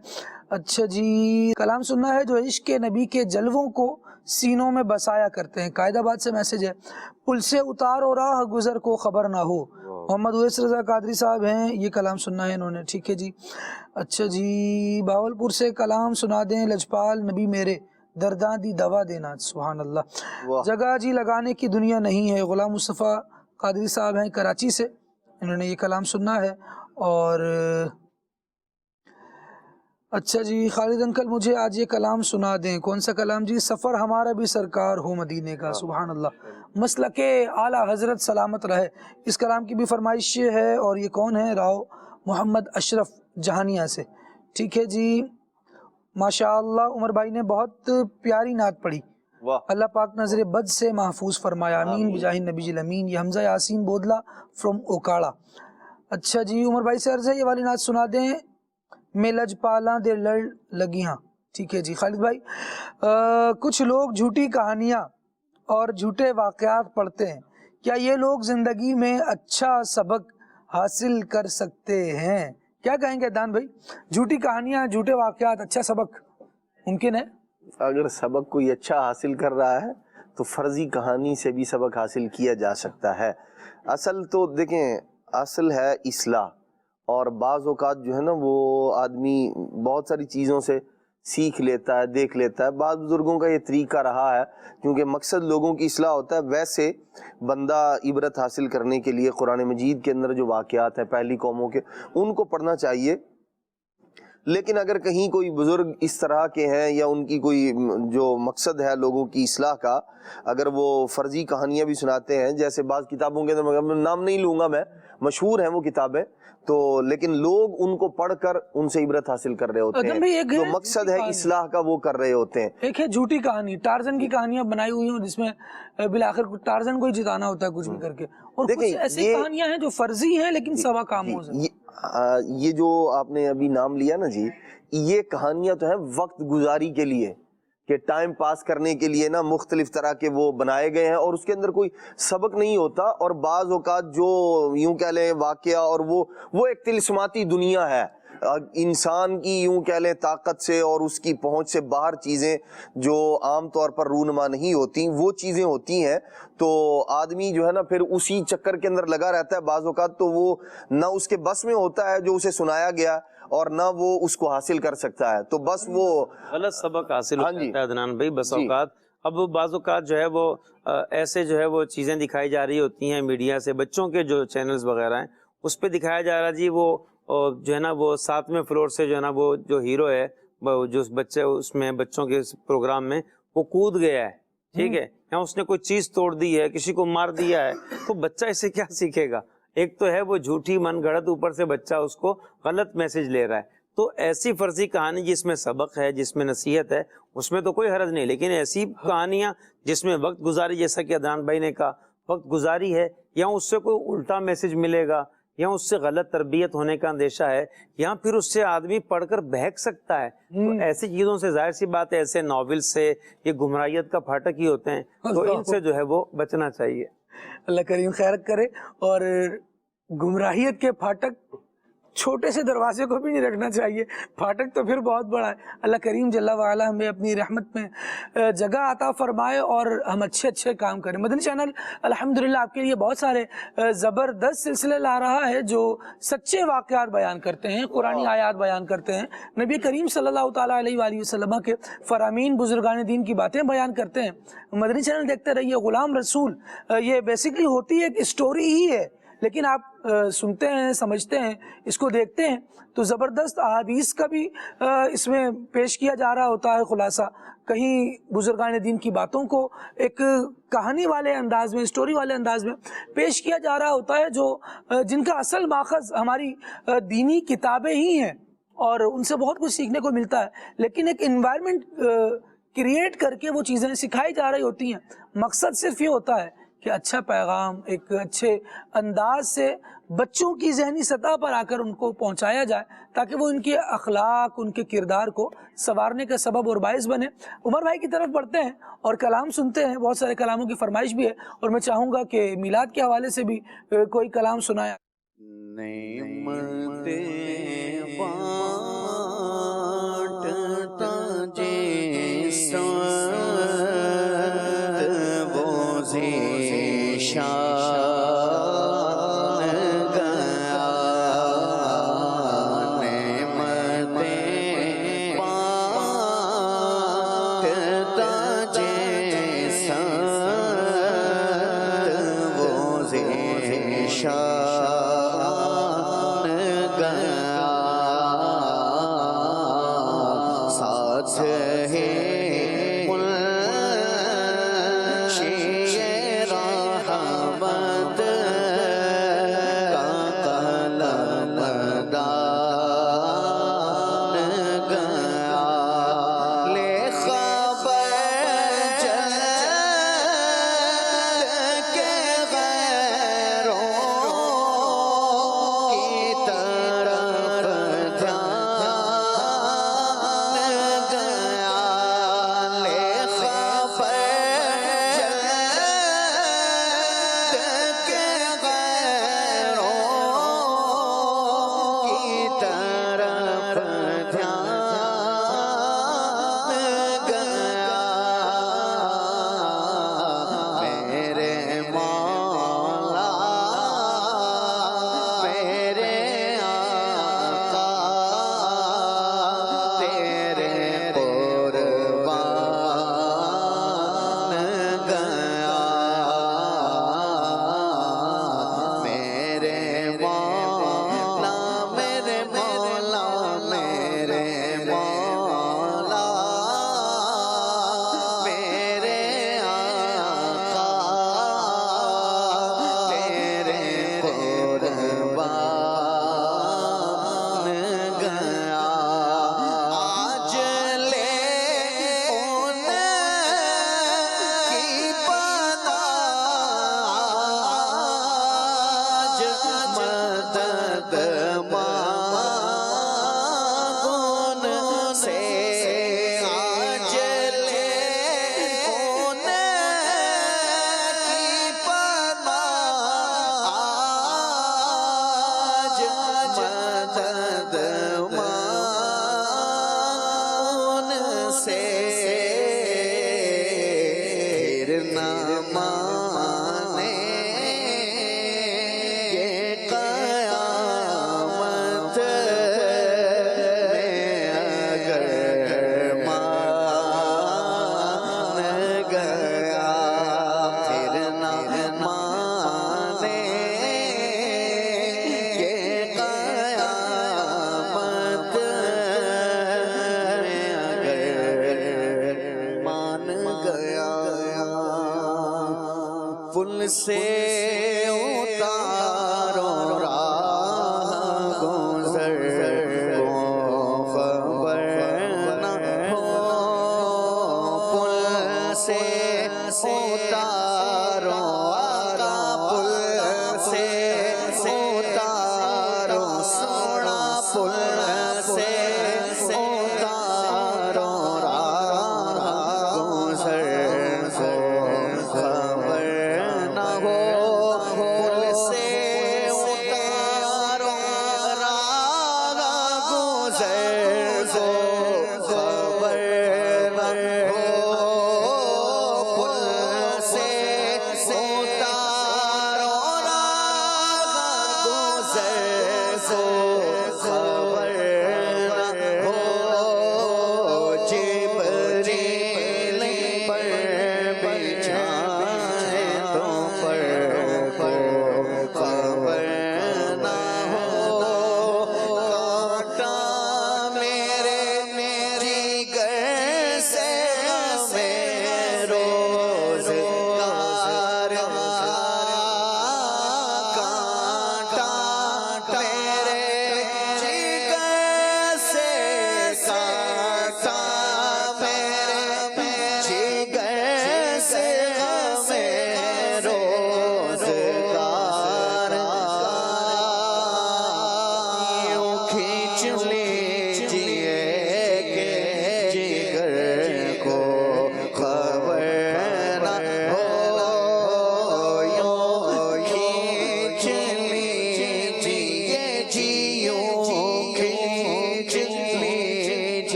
اچھا جی, کلام سننا ہے جو عشق نبی کے جلووں کو سینوں میں بسایا کرتے ہیں. قائد آباد سے میسج ہے. پل سے اتار اور راہ گزر کو خبر نہ ہو. محمد اویس رضا قادری صاحب ہیں, یہ کلام سننا ہے انہوں نے. ٹھیک ہے جی. اچھا جی, باولپور سے کلام سنا دیں. لجپال نبی میرے درداں دی دوا دینا. سبحان اللہ. جگہ جی لگانے کی دنیا نہیں ہے. غلام مصطفیٰ قادری صاحب ہیں کراچی سے, انہوں نے یہ کلام سننا ہے. اور اچھا جی, خالد انکل مجھے آج یہ کلام سنا دیں. کون سا کلام جی؟ سفر ہمارا بھی سرکار ہو مدینے کا. سبحان اللہ. مسلک اعلیٰ حضرت سلامت رہے, اس کلام کی بھی فرمائش ہے. اور یہ کون ہے؟ راؤ محمد اشرف جہانیہ سے. ٹھیک ہے جی, ماشاء اللہ. عمر بھائی نے بہت پیاری نعت پڑھی. اللہ پاک نظر بد سے محفوظ فرمایا. آمین بجاہ نبی جی الامین. یہ حمزہ یاسین بودلا فرام اوکاڑا. اچھا جی, عمر بھائی سے عرض ہے یہ والی نعت سنا دیں. میں لجپالاں دے لڑ لگیاں. ٹھیک ہے جی. خالد بھائی, کچھ لوگ جھوٹی کہانیاں اور جھوٹے واقعات پڑھتے ہیں, کیا یہ لوگ زندگی میں اچھا سبق حاصل کر سکتے ہیں؟ کیا کہیں گے دان بھائی؟ جھوٹی کہانیاں, جھوٹے واقعات, اچھا سبق ممکن ہے؟ اگر سبق کوئی اچھا حاصل کر رہا ہے تو فرضی کہانی سے بھی سبق حاصل کیا جا سکتا ہے. اصل تو دیکھیں, اصل ہے اصلاح. اور بعض اوقات جو ہے نا وہ آدمی بہت ساری چیزوں سے سیکھ لیتا ہے, دیکھ لیتا ہے. بعض بزرگوں کا یہ طریقہ رہا ہے, کیونکہ مقصد لوگوں کی اصلاح ہوتا ہے. ویسے بندہ عبرت حاصل کرنے کے لیے قرآن مجید کے اندر جو واقعات ہیں پہلی قوموں کے, ان کو پڑھنا چاہیے. لیکن اگر کہیں کوئی بزرگ اس طرح کے ہیں یا ان کی کوئی جو مقصد ہے لوگوں کی اصلاح کا, اگر وہ فرضی کہانیاں بھی سناتے ہیں, جیسے بعض کتابوں کے اندر, نام نہیں لوں گا میں, مشہور ہیں وہ کتابیں, تو لیکن لوگ ان کو پڑھ کر ان سے عبرت حاصل کر رہے ہوتے ہیں. جو مقصد ہے اصلاح کا وہ کر رہے ہوتے ہیں. ایک ہے جھوٹی کہانی, ٹارزن کی کہانیاں بنائی ہوئی ہیں جس میں بالآخر ٹارزن کو ہی جتانا ہوتا ہے کچھ بھی کر کے. اور کچھ ایسی کہانیاں ہیں جو فرضی ہیں لیکن سوا کاموز ہیں. یہ جو آپ نے ابھی نام لیا نا جی, یہ کہانیاں تو ہیں وقت گزاری کے لیے, کہ ٹائم پاس کرنے کے لیے نا مختلف طرح کے وہ بنائے گئے ہیں, اور اس کے اندر کوئی سبق نہیں ہوتا. اور بعض اوقات جو یوں کہہ لیں واقعہ, اور وہ ایک طلسماتی دنیا ہے انسان کی, یوں کہہ لیں طاقت سے اور اس کی پہنچ سے باہر چیزیں جو عام طور پر رونما نہیں ہوتی, وہ چیزیں ہوتی ہیں. تو آدمی جو ہے نا پھر اسی چکر کے اندر لگا رہتا ہے. بعض اوقات تو وہ نہ اس کے بس میں ہوتا ہے جو اسے سنایا گیا, اور نہ وہ اس کو حاصل کر سکتا ہے, تو بس وہ غلط سبق حاصل ہوتا ہے. عدنان بھائی بس اوقات اب بعض اوقات جو ہے وہ ایسے جو ہے وہ چیزیں دکھائی جا رہی ہوتی ہیں میڈیا سے, بچوں کے جو چینلز وغیرہ ہیں اس پہ دکھایا جا رہا جی وہ جو ہے نا وہ 7ویں فلور سے جو ہے نا وہ جو ہیرو ہے, جو بچے اس میں بچوں کے پروگرام میں وہ کود گیا ہے, ٹھیک ہے, یا اس نے کوئی چیز توڑ دی ہے, کسی کو مار دیا ہے, تو بچہ اسے کیا سیکھے گا؟ ایک تو ہے وہ جھوٹی من گھڑت, اوپر سے بچہ اس کو غلط میسج لے رہا ہے. تو ایسی فرضی کہانی جس میں سبق ہے, جس میں نصیحت ہے, اس میں تو کوئی حرج نہیں. لیکن ایسی کہانیاں جس میں وقت گزاری, جیسا کہ عدنان بھائی نے کہا وقت گزاری ہے, یا اس سے کوئی الٹا میسج ملے گا, یا اس سے غلط تربیت ہونے کا اندیشہ ہے, یا پھر اس سے آدمی پڑھ کر بہک سکتا ہے, تو ایسی چیزوں سے ظاہر سی بات ہے ایسے ناول سے یہ گمراہیت کا پھاٹک ہی ہوتے ہیں, تو ان سے جو ہے وہ بچنا چاہیے. اللہ کریم خیر کرے. اور گمراہیت کے پھاٹک چھوٹے سے دروازے کو بھی نہیں رکھنا چاہیے, پھاٹک تو پھر بہت بڑا ہے. اللہ کریم جل وعلا ہمیں اپنی رحمت میں جگہ عطا فرمائے اور ہم اچھے کام کریں. مدنی چینل الحمدللہ آپ کے لیے بہت سارے زبردست سلسلے لا رہا ہے جو سچے واقعات بیان کرتے ہیں, قرآنی آیات بیان کرتے ہیں, نبی کریم صلی اللہ تعالیٰ علیہ وآلہ وسلم کے فرامین بزرگان دین کی باتیں بیان کرتے ہیں. مدنی چینل دیکھتے رہیے. غلام رسول یہ بیسیکلی ہوتی ہے ایک اسٹوری ہی ہے, لیکن آپ سنتے ہیں, سمجھتے ہیں, اس کو دیکھتے ہیں تو زبردست احادیث کا بھی اس میں پیش کیا جا رہا ہوتا ہے خلاصہ. کہیں بزرگان دین کی باتوں کو ایک کہانی والے انداز میں, اسٹوری والے انداز میں پیش کیا جا رہا ہوتا ہے, جو جن کا اصل ماخذ ہماری دینی کتابیں ہی ہیں, اور ان سے بہت کچھ سیکھنے کو ملتا ہے. لیکن ایک انوائرمنٹ کریٹ کر کے وہ چیزیں سکھائی جا رہی ہوتی ہیں. مقصد صرف یہ ہوتا ہے کہ اچھا پیغام ایک اچھے انداز سے بچوں کی ذہنی سطح پر آ کر ان کو پہنچایا جائے, تاکہ وہ ان کے اخلاق, ان کے کردار کو سنوارنے کا سبب اور باعث بنے. عمر بھائی کی طرف بڑھتے ہیں اور کلام سنتے ہیں. بہت سارے کلاموں کی فرمائش بھی ہے, اور میں چاہوں گا کہ میلاد کے حوالے سے بھی کوئی کلام سنایا. بانٹتا جیسا پل سے اتارو راہ گزر کو خبر نہ ہو، پل سے اتارو آقا، پل سے اتارو سونا، پل سے اتارو راہ گزر کو خبر نہ ہو، پل سے اتارو راہ گزر کو خبر نہ ہو، پل سے اتارو راہ گزر کو خبر نہ ہو، جبریل پر بچھائے تو پر کو خبر نہ ہو، کانٹا میرے جگر سے ہمیں روزگار کانٹا میرے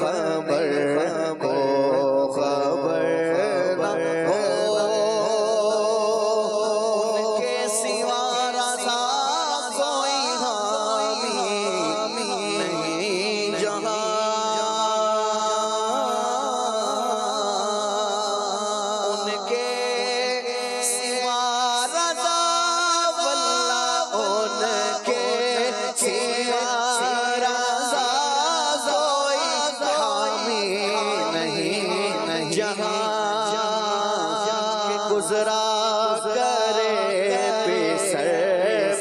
خبر کو خبر نہ ہو ان کے سوا رضا کوئی حامی نہیں جہاں ان کے سوا رضا واللہ ان کے سوا رضا کوئی حامی نہیں جہاں گزرا کرے پیسر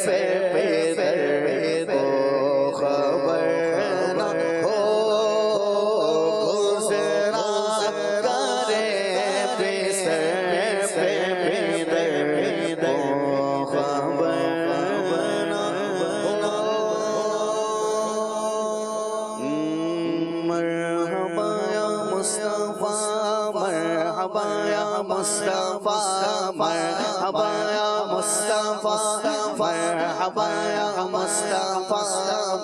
پہ کو خبر نہ ہو گزرا کرے پیسر پہ کو خبر نہ ہو مرحبا یا مصطفیٰ مرحبا یا مصطفیٰ مرحبا یا مصطفیٰ مرحبا یا مصطفیٰ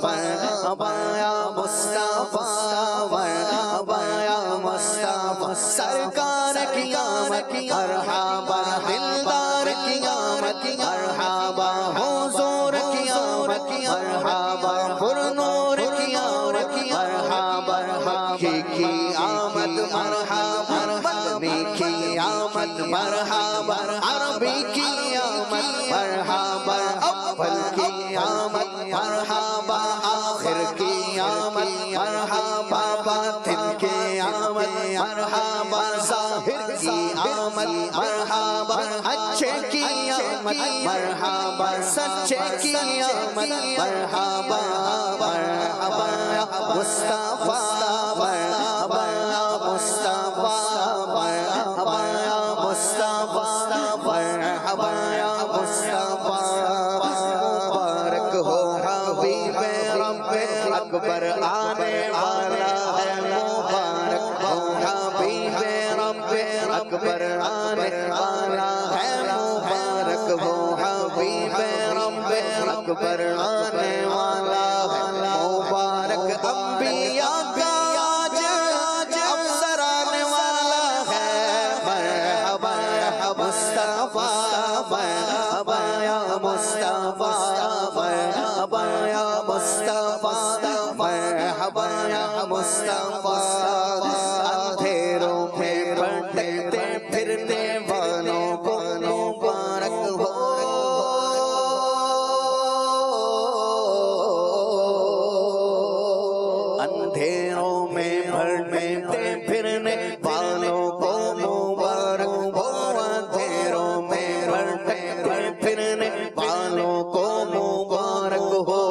مرحبا یا مصطفیٰ مرحبا یا مصطفیٰ سرکار کی آمد مرحبا دلدار کی آمد مرحبا حضور کی آمد مرحبا پر نور کی آمد مرحبا مکی کی آمد مرحبا مدنی کی آمد مرحبا عربی کی آمد مرحبا اول کی آمد مرحبا آخر کی آمد مرحبا باطن کی آمد مرحبا ظاہر کی آمد مرحبا اچھے کی آمد مرحبا سچے کی آمد مرحبا مرحبا یا مصطفیٰ مرحبا یا مصطفیٰ مرحبا یا مصطفیٰ مرحبا یا مصطفیٰ مبارک ہو حبیب رب اکبر آنے والا ہے مبارک ہو حبیب رب اکبر آنے والا ہے مبارک ہو حبیب رب اکبر آنے والا ہے مبارک انبیاء کا آج افسر آنے والا ہے مرحبا یا مصطفیٰ مرحبا یا مصطفیٰ مرحبا یا مصطفیٰ مرحبا یا مصطفیٰ اندھیروں میں بھٹکتے پھرنے والوں کو مبارک ہو اندھیروں میں بھٹکتے پھرنے والوں کو مبارک ہو اندھیروں میں بھٹکتے پھرنے والوں کو مبارک ہو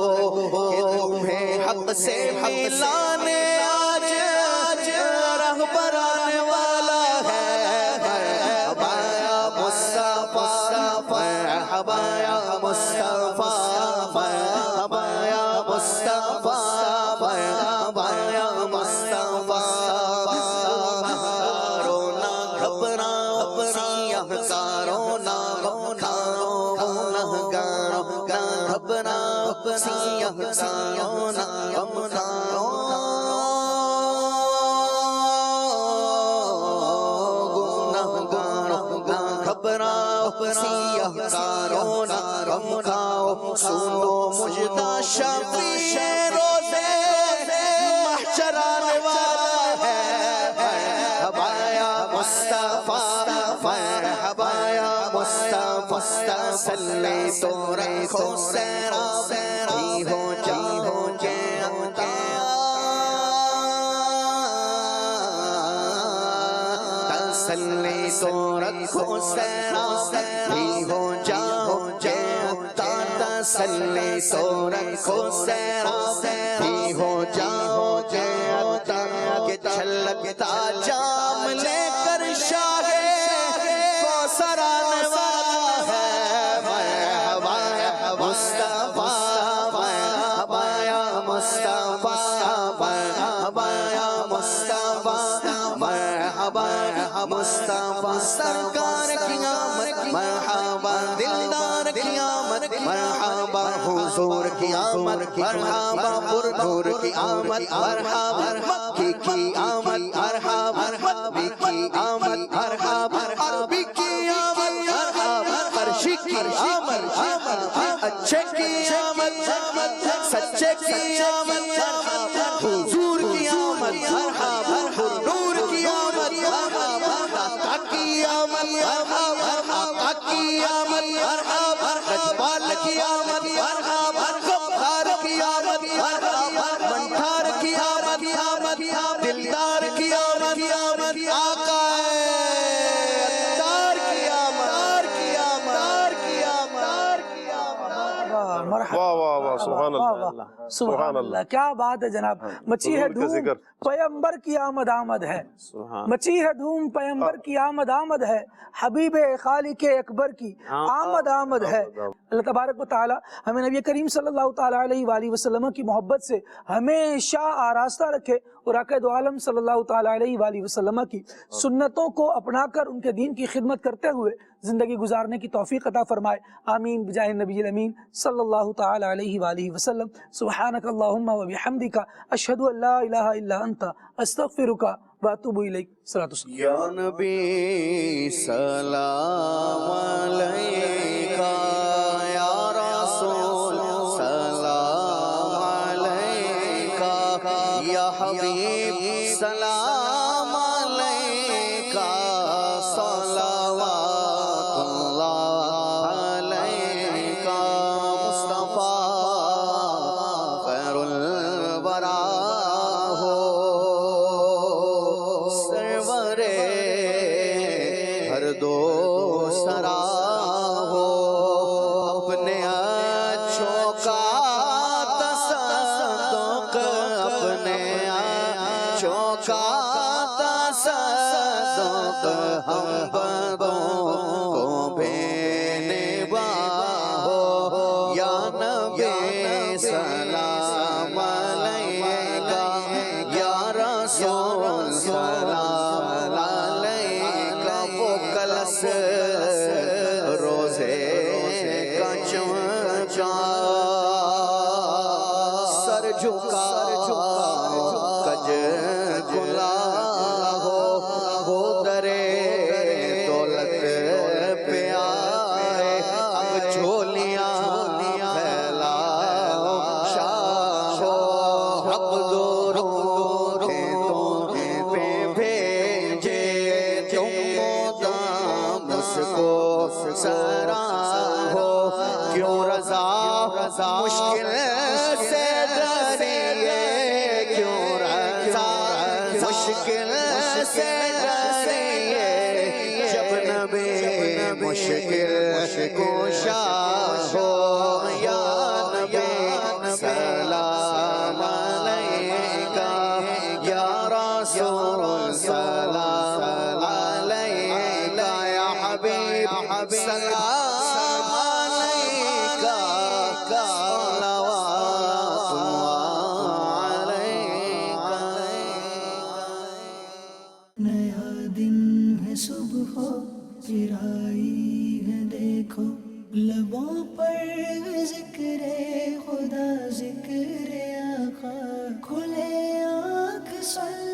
کہ تمہیں حق سے ملانے آج رہبر آنے والا ہے مرحبا یا مصطفیٰ مرحبا یا مصطفیٰ مرحبا یا مصطفیٰ مرحبا یا مصطفیٰ نہ گھبراؤ سیاہ کاروں نہ گھبراؤ سیاہ کاروں نہ گھبراؤ سیاہ کاروں نہ غم کھاؤ سنو مجدہ شفیع روزے محشر آنے والا ہے مرحبا یا مصطفیٰ مرحبا یا مصطفیٰ تسلی تو رکھو سیرا بھی ہو جاؤ گے تسلی تو رکھو سیرا بھی ہو جاؤ گے تسلی تو رکھو سیرا بھی ہو جاؤ گے کہ چھلکتا جام لے کر شاہ کوثر آنے والا ہے مرحبا یا مصطفیٰ مرحبا یا مصطفیٰ مرحبا یا مصطفیٰ مرحبا یا مصطفیٰ سرکار کی آمد مرحبا دلدار کی آمد مرحبا حضور کی آمد مرحبا پر نور کی آمد مرحبا مکی کی آمد مرحبا مدنی کی آمد مرحبا عربی کی آمد مرحبا عرشی کی آمد اچھے کی آمد سچے کی آمد حضور کی آمد مرحبا نور کی آمد مرحبا آقا کی آمد مرحبا آقا کی آمد مرحبا رجبال کی آمد مرحبا غفار کی آمد مرحبا منٹھار کی آمد دلدار کی آمد آقا اتار کی آمد مرحبا واہ واہ واہ سبحان واہ اللہ واہ سبحان اللہ، کیا بات ہے جناب. مچی ہے حضور کا دھوم ذکر. پیمبر کی آمد آمد ہے، مچی ہے دھوم پیمبر کی آمد آمد ہے، حبیب خالق اکبر کی آمد آمد ہے. اللہ تبارک و تعالی ہمیں نبی کریم صلی اللہ تعالی علیہ وآلہ وسلم کی محبت سے ہمیشہ آراستہ رکھے اور آقا دو عالم صلی اللہ تعالی علیہ وآلہ وسلم کی سنتوں کو اپنا کر ان کے دین کی خدمت کرتے ہوئے زندگی گزارنے کی توفیق عطا فرمائے. آمین بجاہ النبی الامین صلی اللہ تعالی علیہ وآلہ وسلم. سبحانک اللہم و بحمدک اشہد ان لا الہ الا انت استغفرک واتوب الیک. صلاۃ والسلام. یا نبی سلام علیکہ، یا رسول سلام علیکہ، یا حبیب سلام علیکہ، صلوات اللہ علیکہ، مصطفیٰ خیر الورا ہو، سرور ہر دو سرا ہو، اپنے اچھوں کا تصدق، اپنے اچھوں کا تصدق ہم بدوں کو بے نواح ہو. یا نبی سلام علیکہ، یا رسول سلام علیکہ. وہ کلس روزے کا چمچا سر جھکا کج کلا ہو، وہ درے دولت پہ آئے، اب جھولیاں پھیلاؤ شاہ ہو. اب درود تم پہ بھیجے، تم مدام اس کو سرا ہو. کیوں رضا مشکل سے ڈریے، کیوں رضا مشکل سے ڈریے، جب نبی مشکل کوشا ہو. یا نبی سلام علیکہ، یا رسول سلام علیکہ، یا حبیب سلام علیکہ، صلوات اللہ علیکہ. نیا دن ہے صبح پھر آئی ہے دیکھو، لبوں پر ذکر خدا ذکر آقا، کھلے آنکھ صلی